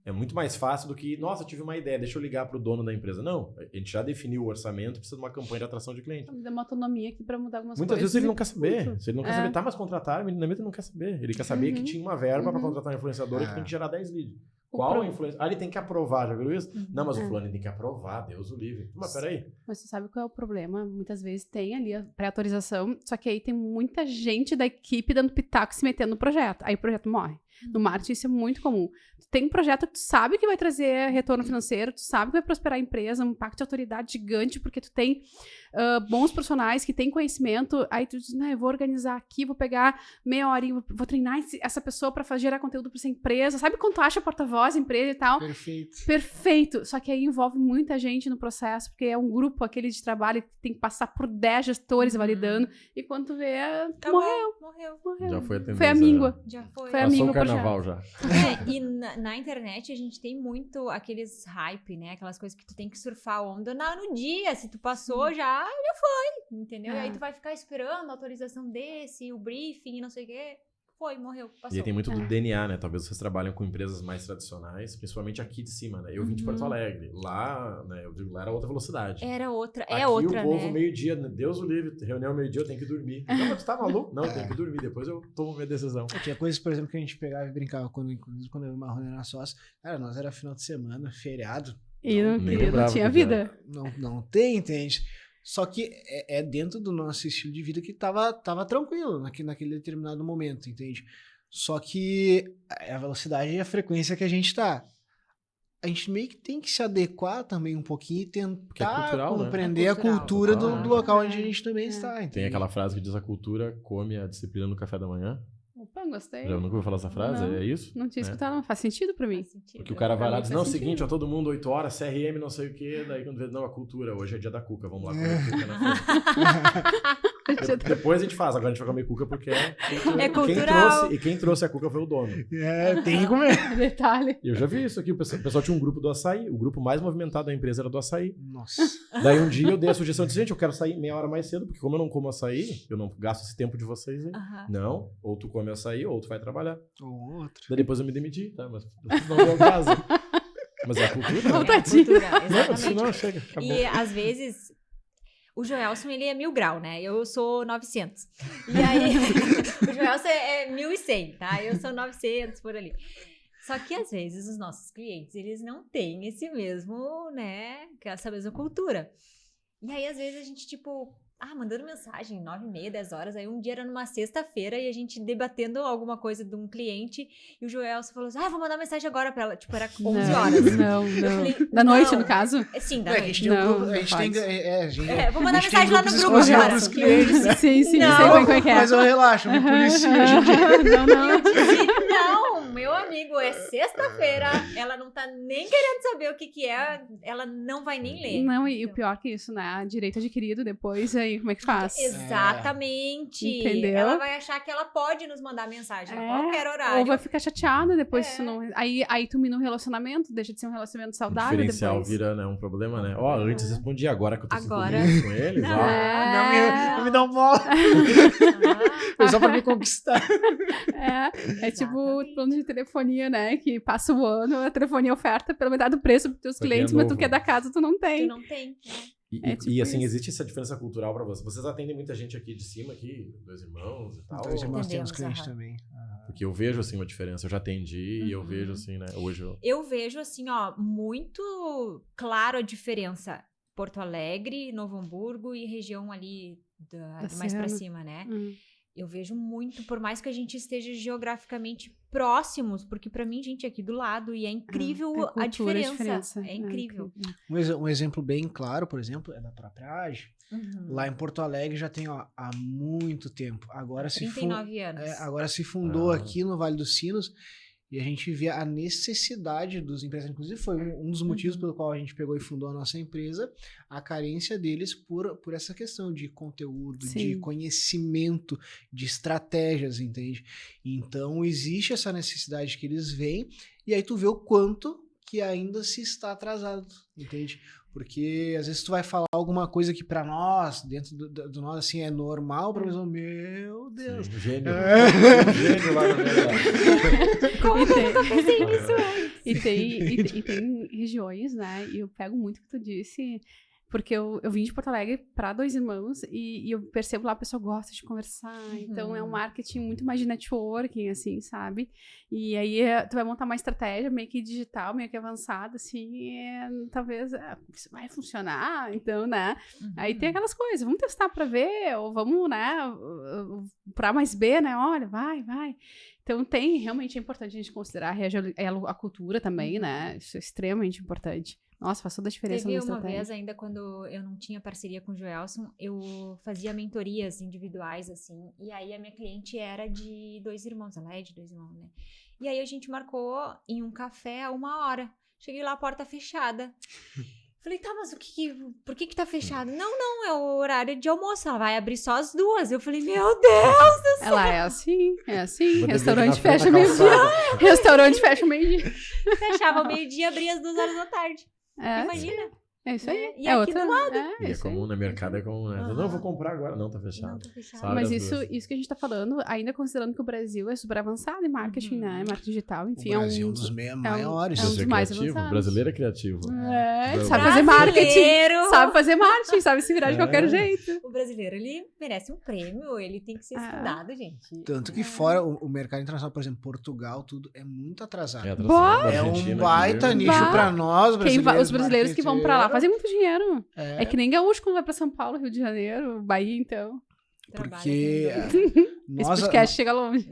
É muito mais fácil do que, nossa, eu tive uma ideia, deixa eu ligar para o dono da empresa. Não, a gente já definiu o orçamento, precisa de uma campanha de atração de cliente. Dá uma autonomia aqui para mudar algumas Muitas coisas. vezes ele não quer saber. Se ele não quer saber, mas contrataram, ele não quer saber. Ele quer saber que tinha uma verba para contratar um influenciador que tem que gerar 10 leads. Qual influência? Ele tem que aprovar, já viu isso? Não, mas o fulano tem que aprovar, Deus o livre. Mas peraí. Mas você sabe qual é o problema? Muitas vezes tem ali a pré-autorização, só que aí tem muita gente da equipe dando pitaco e se metendo no projeto. Aí o projeto morre. No marketing isso é muito comum. Tu tem um projeto que tu sabe que vai trazer retorno financeiro, tu sabe que vai prosperar a empresa, um impacto de autoridade gigante, porque tu tem bons profissionais que têm conhecimento, aí tu diz, eu vou organizar aqui, vou pegar meia hora e vou treinar essa pessoa para gerar conteúdo para essa empresa. Sabe quando tu acha porta-voz, empresa e tal? Perfeito. Só que aí envolve muita gente no processo, porque é um grupo, aquele de trabalho, que tem que passar por 10 gestores validando, e quando tu vê, morreu. Já foi a tendência. Foi a míngua. Já foi. Foi a Passou míngua o carnaval já. E na internet a gente tem muito aqueles hype, né? Aquelas coisas que tu tem que surfar a onda no dia. Se tu passou, já foi, entendeu? E aí tu vai ficar esperando a autorização desse, o briefing e não sei o quê. Foi, morreu, passou. E aí tem muito do DNA, né? Talvez vocês trabalham com empresas mais tradicionais, principalmente aqui de cima, né? Eu vim de Porto Alegre. Lá, né? Eu digo, lá era outra velocidade. Era outra, aqui, outra, o povo, né? meio-dia, Deus o livre, reunião meio-dia, eu tenho que dormir. Não, mas tu tá maluco? Não, eu tenho que dormir, depois eu tomo minha decisão. Tinha coisas, por exemplo, que a gente pegava e brincava, inclusive quando eu e o Marrone era sócio. Cara, nós era final de semana, feriado. E não tinha vida. Não tem, entende? Só que é dentro do nosso estilo de vida que tava tranquilo naquele determinado momento, entende? Só que a velocidade e a frequência que a gente tá. A gente meio que tem que se adequar também um pouquinho e tentar cultural, compreender né? a cultura cultural, do local onde a gente também está, entende? Tem aquela frase que diz: a cultura come a disciplina no café da manhã. Opa, gostei. Já nunca ouviu falar essa frase? Não, É isso? Não tinha escutado, mas faz sentido pra mim. Porque o cara vai lá e diz, não, é o sentido. seguinte, ó, todo mundo 8 horas, CRM, não sei o quê, daí quando vê, não, a cultura, hoje é dia da cuca, vamos lá comer cuca na frente. Depois a gente faz, agora a gente vai comer cuca porque é cultural. Quem trouxe a cuca foi o dono. Tem que comer. Detalhe. Eu já vi isso aqui, o pessoal tinha um grupo do açaí, o grupo mais movimentado da empresa era do açaí. Nossa. Daí um dia eu dei a sugestão de, gente, eu quero sair meia hora mais cedo, porque como eu não como açaí, eu não gasto esse tempo de vocês aí. Não, ou tu come açaí, ou tu vai trabalhar. Ou outro. Daí depois eu me demiti, tá? Mas não deu caso. Mas é a cultura. É a cultura, exatamente. Não, chega, acabou. E às vezes o Joelson, ele é 1000 graus, né? Eu sou 900. E aí o Joelson é 1100, tá? Eu sou 900 por ali. Só que às vezes os nossos clientes, eles não têm esse mesmo, né? Essa mesma cultura. E aí às vezes a gente mandando mensagem, 9h30, 10 horas, aí um dia era numa sexta-feira e a gente debatendo alguma coisa de um cliente e o Joelson falou assim, vou mandar mensagem agora pra ela, era 11 horas. Não. Da noite, no caso? Sim, da noite. A gente tem um grupo, a gente tem... vou mandar mensagem lá no grupo agora. Dos clientes, né? Sim, Não. sei como é que é. Mas eu relaxo, me policio a gente. Não, meu amigo, é sexta-feira, ela não tá nem querendo saber o que é, ela não vai nem ler. Não, e o pior que isso, né? Direito adquirido, depois aí como é que faz? Exatamente. Entendeu? Ela vai achar que ela pode nos mandar mensagem a qualquer horário. Ou vai ficar chateada depois se não... Aí tu mina um relacionamento, deixa de ser um relacionamento saudável. O diferencial depois. vira, né, um problema, né? Antes respondia, agora que eu tô Agora. com eles, Não me dá um bola. Foi só pra me conquistar. É tipo o plano de telefonia, né? Que passa o ano, a telefonia oferta pela metade do preço pros teus clientes, mas tu que é da casa, tu não tem. Tu não tem, E assim, existe essa diferença cultural pra vocês? Vocês atendem muita gente aqui de cima, aqui, 2 irmãos e tal? 2 irmãos temos Entendemos, clientes também. Porque eu vejo, assim, uma diferença. Eu já atendi e eu vejo, assim, né? Hoje eu vejo, assim, muito claro a diferença. Porto Alegre, Novo Hamburgo e região ali mais pra cima, né? Eu vejo muito, por mais que a gente esteja geograficamente próximos, porque pra mim, gente, é aqui do lado, e é incrível a diferença. É incrível. Um exemplo bem claro, por exemplo, é da própria AGE. Lá em Porto Alegre já tem há muito tempo. Agora 39 anos. Agora se fundou aqui no Vale dos Sinos. E a gente vê a necessidade dos empresários, inclusive foi um dos motivos pelo qual a gente pegou e fundou a nossa empresa, a carência deles por essa questão de conteúdo, de conhecimento, de estratégias, entende? Então existe essa necessidade que eles veem, e aí tu vê o quanto que ainda se está atrasado, entende? Porque às vezes tu vai falar alguma coisa que pra nós, dentro do nós, assim, é normal, pra pessoa, meu Deus. Sim, gênio. Gênio lá na verdade. Como que eu nunca pensei nisso? E tem regiões, né? E eu pego muito o que tu disse, Porque eu vim de Porto Alegre para Dois Irmãos e eu percebo lá a pessoa gosta de conversar. Então, é um marketing muito mais de networking, assim, sabe? E aí, tu vai montar uma estratégia meio que digital, meio que avançada, assim, talvez isso vai funcionar, então, né? Aí tem aquelas coisas, vamos testar para ver, ou vamos, né, para mais B, né? Olha, vai. Então, realmente é importante a gente considerar a cultura também, né? Isso é extremamente importante. Nossa, faz toda a diferença na estratégia. Teve uma vez, ainda quando eu não tinha parceria com o Joelson, eu fazia mentorias individuais, assim, e aí a minha cliente era de Dois Irmãos, ela é de Dois Irmãos, né? E aí a gente marcou em um café a 1h. Cheguei lá, a porta fechada. Falei, tá, mas por que tá fechado? Não, é o horário de almoço, ela vai abrir só as 2. Eu falei, meu Deus do céu! Ela é assim. Restaurante fecha meio-dia. Restaurante fecha meio-dia. Fechava meio-dia e abria às 2h da tarde. Imagina. É isso aí. E aqui do lado. E é comum, no mercado é comum, né? Não, vou comprar agora. Não, tá fechado. Não, tá fechado. Mas isso que a gente tá falando, ainda considerando que o Brasil é super avançado em marketing, né? Marketing digital, enfim. O Brasil é um dos maiores. É um dos mais avançados. O brasileiro é criativo. Sabe fazer marketing. Sabe fazer marketing, sabe se virar de qualquer jeito. O brasileiro, ele merece um prêmio, ele tem que ser estudado, gente. Tanto que fora o mercado internacional, por exemplo, Portugal, tudo é muito atrasado. É um baita nicho pra nós, brasileiros. Os brasileiros que vão pra lá fazem muito dinheiro. É que nem gaúcho quando vai pra São Paulo, Rio de Janeiro, Bahia, então. Porque esse podcast chega longe.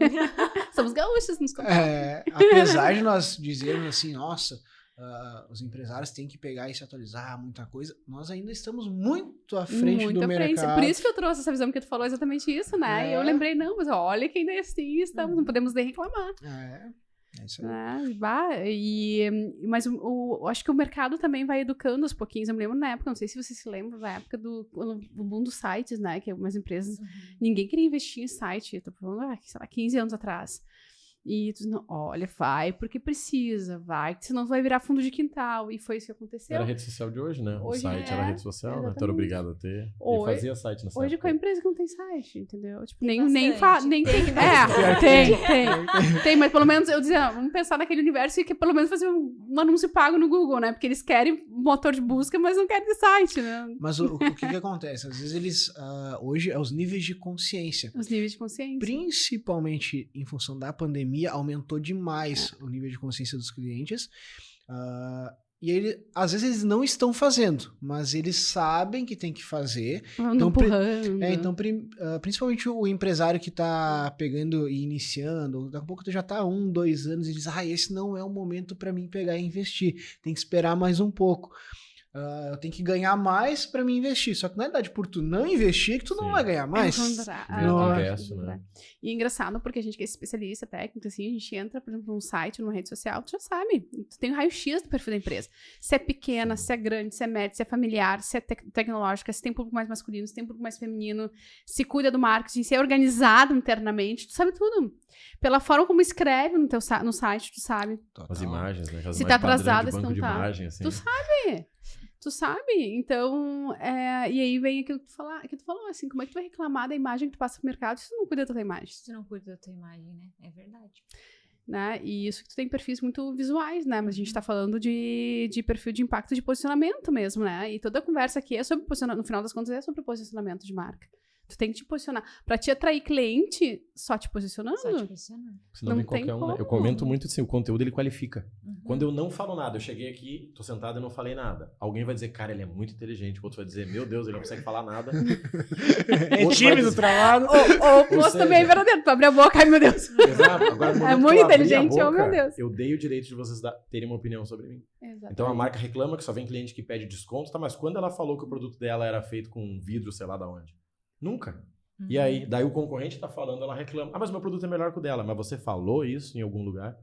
Somos gaúchos nos comentários. Apesar de nós dizermos assim, nossa, os empresários têm que pegar e se atualizar, muita coisa, nós ainda estamos muito à frente do mercado. Por isso que eu trouxe essa visão que tu falou exatamente isso, né? E eu lembrei, não, mas olha que ainda assim estamos, não podemos nem reclamar. É isso aí. Mas acho que o mercado também vai educando aos pouquinhos. Eu me lembro na época, não sei se você se lembra, da época do boom dos sites, né? Que algumas empresas, ninguém queria investir em site. Eu tô falando, sei lá, 15 anos atrás. E tu não, olha, vai porque precisa, vai, senão vai virar fundo de quintal. E foi isso que aconteceu. Era a rede social de hoje, né? O site era a rede social, exatamente. né? Tu era obrigado a ter. E fazia site nessa Hoje, época. qual é a empresa que não tem site, entendeu? Tipo, tem, mas pelo menos eu dizia, vamos pensar naquele universo e que pelo menos fazer um anúncio pago no Google, né? Porque eles querem motor de busca, mas não querem site, né? Mas o que acontece? Às vezes eles, hoje, é os níveis de consciência. Os níveis de consciência. Principalmente em função da pandemia, aumentou demais o nível de consciência dos clientes. E ele, às vezes eles não estão fazendo, mas eles sabem que tem que fazer. Então, principalmente o empresário que está pegando e iniciando, daqui a pouco tu já está 1, 2 anos e diz, esse não é o momento para mim pegar e investir, tem que esperar mais um pouco. Eu tenho que ganhar mais para me investir. Só que na verdade, por tu não investir, que tu não vai ganhar mais. Né? E é engraçado, porque a gente que é especialista, técnico, assim, a gente entra, por exemplo, num site, numa rede social, tu já sabe. Tu tem um raio-x do perfil da empresa. Se é pequena, se é grande, se é média, se é familiar, se é tecnológica, se tem público mais masculino, se tem público mais feminino, se cuida do marketing, se é organizado internamente, tu sabe tudo. Pela forma como escreve no site, tu sabe. As imagens, né? Se tá atrasado, se não tá. Imagem, assim. Tu sabe? Então, e aí vem aquilo que tu falou, assim, como é que tu vai reclamar da imagem que tu passa pro mercado se tu não cuida da tua imagem? Se tu não cuida da tua imagem, né? É verdade. Né? E isso que tu tem perfis muito visuais, né? Mas a gente tá falando de perfil de impacto de posicionamento mesmo, né? E toda a conversa aqui é sobre posicionamento, no final das contas, é sobre posicionamento de marca. Tu tem que te posicionar. Pra te atrair cliente, só te posicionando. Senão vem qualquer um, né? Eu comento muito assim, o conteúdo ele qualifica. Quando eu não falo nada, eu cheguei aqui, tô sentado e não falei nada. Alguém vai dizer, cara, ele é muito inteligente. O outro vai dizer, meu Deus, ele não consegue falar nada. É tímido, travado. Ou o também é verdadeiro. Tu abre a boca, ai meu Deus. Exato. Agora, é muito inteligente, boca, oh meu Deus. Eu dei o direito de vocês terem uma opinião sobre mim. Exatamente. Então a marca reclama que só vem cliente que pede desconto, tá? Mas quando ela falou que o produto dela era feito com vidro, sei lá da onde? Nunca. E aí, daí o concorrente tá falando, ela reclama. Mas meu produto é melhor que o dela. Mas você falou isso em algum lugar?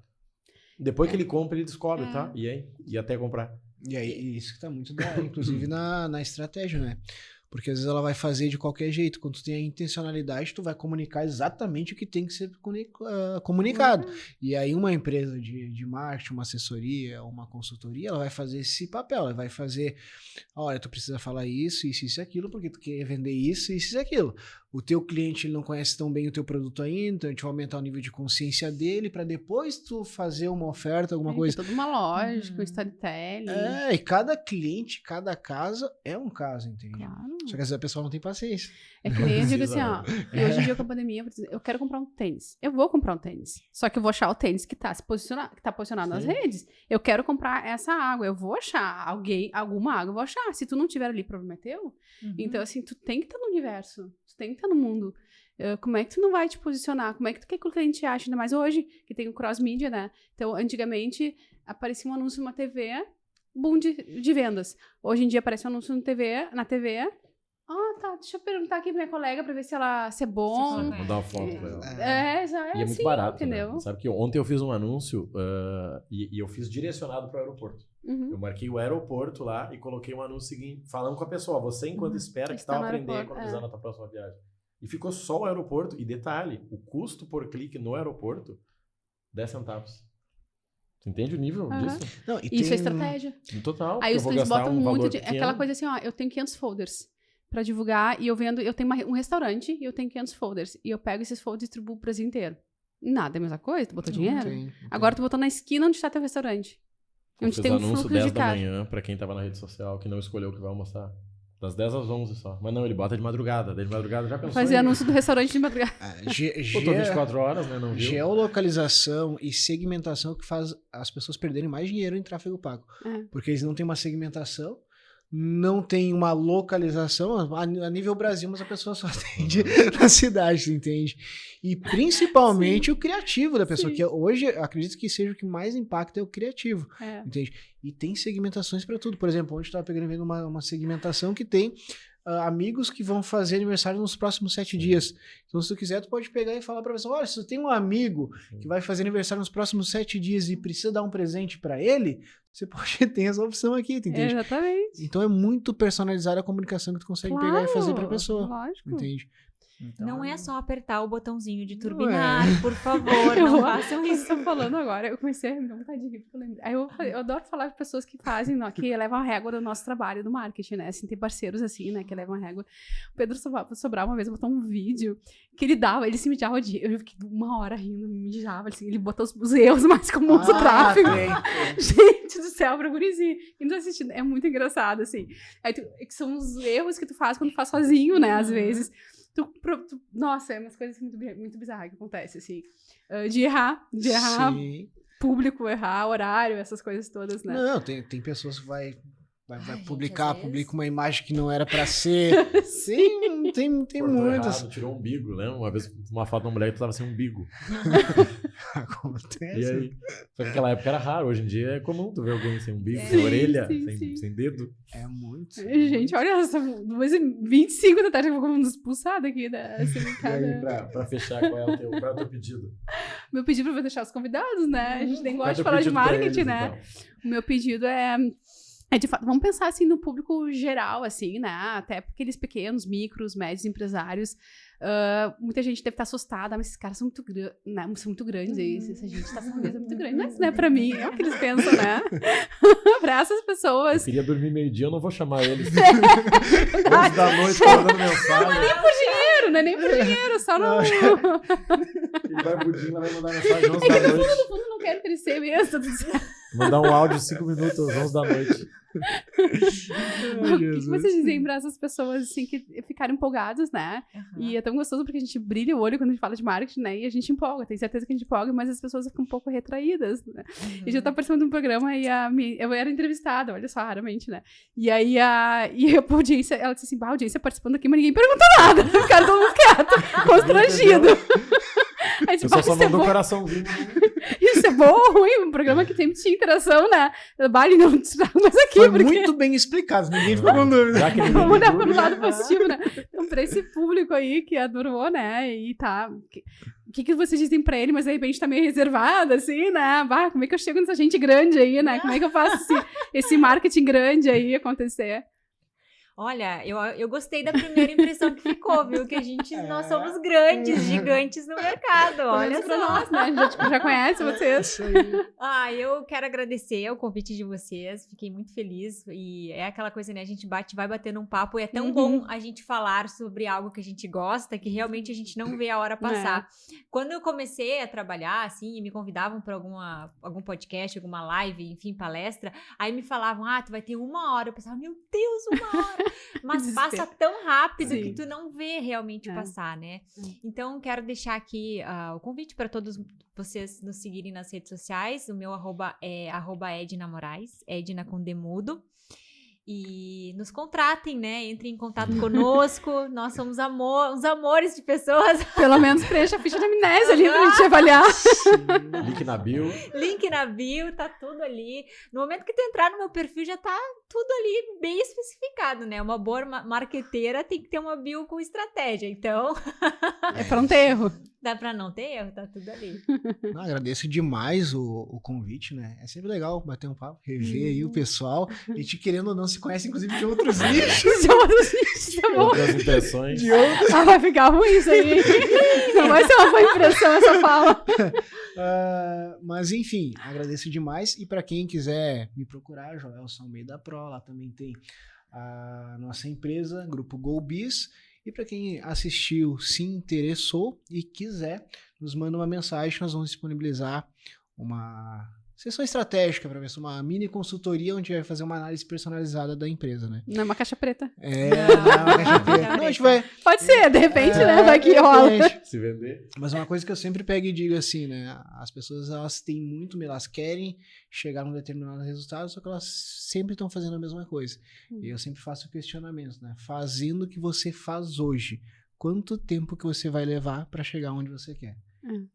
Depois que ele compra, ele descobre, tá? E aí? E até comprar. E aí, isso que tá muito bom, inclusive na estratégia, né? Porque às vezes ela vai fazer de qualquer jeito. Quando tu tem a intencionalidade, tu vai comunicar exatamente o que tem que ser comunicado. E aí uma empresa de marketing, uma assessoria, uma consultoria, ela vai fazer esse papel. Ela vai fazer, olha, tu precisa falar isso e aquilo, porque tu quer vender isso e aquilo. o teu cliente ele não conhece tão bem o teu produto ainda, então a gente vai aumentar o nível de consciência dele para depois tu fazer uma oferta, alguma coisa. Tem toda uma lógica, um storytelling. E cada cliente, cada casa é um caso, entende? Claro. Só que às vezes a pessoa não tem paciência. É que nem eu digo assim, ó, e hoje em dia com a pandemia, eu quero comprar um tênis. Eu vou comprar um tênis. Só que eu vou achar o tênis que tá posicionado nas redes. Eu quero comprar essa água, eu vou achar alguma água, eu vou achar. Se tu não tiver ali, problema é teu. Então, assim, tu tem que estar no universo, tu tem que estar no mundo. Como é que tu não vai te posicionar? Como é que tu quer que o cliente ache? Ainda mais hoje, que tem o cross-media, né? Então, antigamente, aparecia um anúncio numa TV, boom de vendas. Hoje em dia, aparece um anúncio na TV. Tá, deixa eu perguntar aqui pra minha colega pra ver se é bom. Mandar uma foto pra ela. E é assim, muito barato, entendeu? Né? Sabe que ontem eu fiz um anúncio e eu fiz direcionado pro aeroporto. Eu marquei o aeroporto lá e coloquei um anúncio seguinte, falando com a pessoa, você enquanto espera que tal aprender a economizar na tua próxima viagem. E ficou só o aeroporto. E detalhe, o custo por clique no aeroporto, 10 centavos. Você entende o nível disso? Não, isso é estratégia. Total. Aí os clientes botam muito aquela coisa assim, eu tenho 500 folders pra divulgar e eu tenho um restaurante e eu tenho 500 folders. E eu pego esses folders e distribuo o Brasil inteiro. Nada, é a mesma coisa? Tu botou dinheiro? Não. Agora tu botou na esquina onde tá teu restaurante. Onde tem um anúncio fluxo 10 de da cara. manhã pra quem tava na rede social, que não escolheu o que vai almoçar. Das 10 às 11 só. Mas não, ele bota de madrugada. Daí de madrugada já pensou. Fazer anúncio do restaurante de madrugada. Botou 24 horas, né? Não viu? Geolocalização e segmentação que faz as pessoas perderem mais dinheiro em tráfego pago. Porque eles não têm uma segmentação, não tem uma localização a nível Brasil, mas a pessoa só atende na cidade, entende? E principalmente o criativo da pessoa, que hoje acredito que seja o que mais impacta é o criativo, entende? E tem segmentações para tudo. Por exemplo, ontem eu estava vendo uma segmentação que tem amigos que vão fazer aniversário nos próximos 7 dias. Então, se tu quiser, tu pode pegar e falar pra pessoa, olha, se tu tem um amigo que vai fazer aniversário nos próximos 7 dias e precisa dar um presente pra ele, você pode ter essa opção aqui, tu entende? Exatamente. Então, é muito personalizada a comunicação que tu consegue pegar e fazer pra pessoa. Lógico. Entende? Então, não é só apertar o botãozinho de turbinar, por favor, não façam isso. Tô falando agora, eu comecei a me dar vontade de rir, porque eu lembrei. Aí eu adoro falar de pessoas que fazem, que levam a régua do nosso trabalho, do marketing, né? Assim, tem parceiros assim, né, que levam a régua. O Pedro Sobral uma vez botou um vídeo que ele se mijava de... Eu fiquei 1 hora rindo, me mijava, assim, ele botou os erros mais comuns do tráfego. Gente do céu, pra gurizinho. Quem tá assistindo, é muito engraçado, assim. Aí que são os erros que tu faz quando tu faz sozinho, né, às vezes. Nossa, é umas coisas muito, muito bizarras que acontecem, assim. De errar público, errar horário, essas coisas todas, né? Não, tem pessoas que vai publica uma imagem que não era pra ser. Sim, tem muitas. Tirou um umbigo, né? Uma vez, uma foto de uma mulher que tava sem umbigo. Acontece. E aí? Só que naquela época era raro, hoje em dia é comum tu ver alguém sem umbigo, sem orelha, sem dedo. É muito. Gente, olha essa, 2h25 da tarde eu vou como expulsada aqui da Silicada. E aí, pra fechar, qual é o teu pedido? Meu pedido pra deixar os convidados, né? A gente nem gosta de falar de marketing, né? Então. O meu pedido é de fato, vamos pensar assim no público geral, assim, né? Até porque aqueles pequenos, micros, médios empresários, muita gente deve estar assustada, mas esses caras são muito, né? São muito grandes, essa gente tá numa mesa muito grande, mas né, pra mim, é o que eles pensam, né? Pra essas pessoas. Eu queria dormir meio-dia, eu não vou chamar eles. 11 da noite, mandando mensagem. Não é nem por dinheiro, não é nem por dinheiro, só no... Ele vai budinho, ela vai mandar mensagem 11 da noite. No fundo, não quero crescer mesmo, tudo certo. Mandar um áudio 5 minutos às 11 da noite. O que vocês dizem para essas pessoas assim que ficaram empolgadas, né? E é tão gostoso porque a gente brilha o olho quando a gente fala de marketing, né? E a gente empolga, tem certeza que a gente empolga, mas as pessoas ficam um pouco retraídas, né? E já tá participando de um programa e eu era entrevistada, olha só, raramente, né? E aí a audiência, ela disse assim, a audiência participando aqui, mas ninguém perguntou nada. Ficaram todo mundo quieto, constrangido. Aí, tipo, só mandou o coraçãozinho. Isso é bom ou ruim? Um programa que tem tinha interação, né? Bale não mas aqui. Foi porque... muito bem explicado, ninguém ficou com dúvida. Vamos olhar pelo lado positivo, né? Então, pra esse público aí que adorou, né? E tá. O que vocês dizem pra ele, mas de repente tá meio reservado, assim, né? Bah, como é que eu chego nessa gente grande aí, né? Como é que eu faço esse marketing grande aí acontecer? Olha, eu gostei da primeira impressão que ficou, viu? Que nós somos grandes, gigantes no mercado, olha pra só. nós, né? A gente já conhece vocês. Eu quero agradecer o convite de vocês, fiquei muito feliz. E é aquela coisa, né? A gente vai batendo um papo e é tão bom a gente falar sobre algo que a gente gosta, que realmente a gente não vê a hora passar. Quando eu comecei a trabalhar, assim, e me convidavam para algum podcast, alguma live, enfim, palestra, aí me falavam, tu vai ter 1 hora. Eu pensava, meu Deus, 1 hora! Mas passa tão rápido que tu não vê realmente passar, né? Então, quero deixar aqui o convite para todos vocês nos seguirem nas redes sociais. O meu @ é @ednamorais, Edna com D mudo. E nos contratem, né? Entrem em contato conosco. Nós somos uns amores de pessoas. Pelo menos preencha a ficha da amnésia ali pra gente avaliar. Link na bio. Link na bio, tá tudo ali. No momento que tu entrar no meu perfil, já tá tudo ali bem especificado, né? Uma boa marqueteira tem que ter uma bio com estratégia. Então... É pra não ter erro. Dá pra não ter erro, tá tudo ali. Não, agradeço demais o convite, né? É sempre legal bater um papo, rever aí o pessoal. A gente, querendo ou não, se conhece, inclusive, de outros nichos. De outros nichos, tá bom. Outras impressões. Vai ficar ruim isso aí. Não vai ser uma boa impressão essa fala. Mas, enfim, agradeço demais. E para quem quiser me procurar, Joelson Almeida Pro, lá também tem a nossa empresa, Grupo GoBiz. E para quem assistiu, se interessou e quiser, nos manda uma mensagem, nós vamos disponibilizar uma sessão estratégica para ver se uma mini consultoria onde vai fazer uma análise personalizada da empresa, né? Não é uma caixa preta. Não é uma caixa preta. Não, a gente vai... Pode ser, de repente, né? Vai que rola. Se vender. Mas uma coisa que eu sempre pego e digo assim, né? As pessoas, elas têm muito, elas querem chegar num determinado resultado, só que elas sempre estão fazendo a mesma coisa. E eu sempre faço o questionamento, né? Fazendo o que você faz hoje, quanto tempo que você vai levar para chegar onde você quer?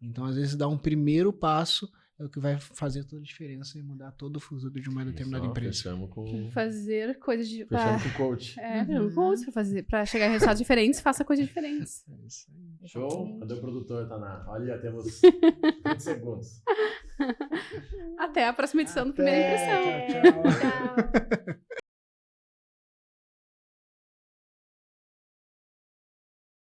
Então, às vezes, dar um primeiro passo é o que vai fazer toda a diferença e mudar todo o futuro de uma determinada empresa. Fechamos com... Fazer coisas de... Fechamos com o coach. Fechamos com coach pra chegar em resultados diferentes, faça coisas diferentes. É isso aí. Show? Cadê o produtor, Taná? Olha, temos 20 segundos. Até a próxima edição do Primeira Impressão. Tchau, tchau. Tchau.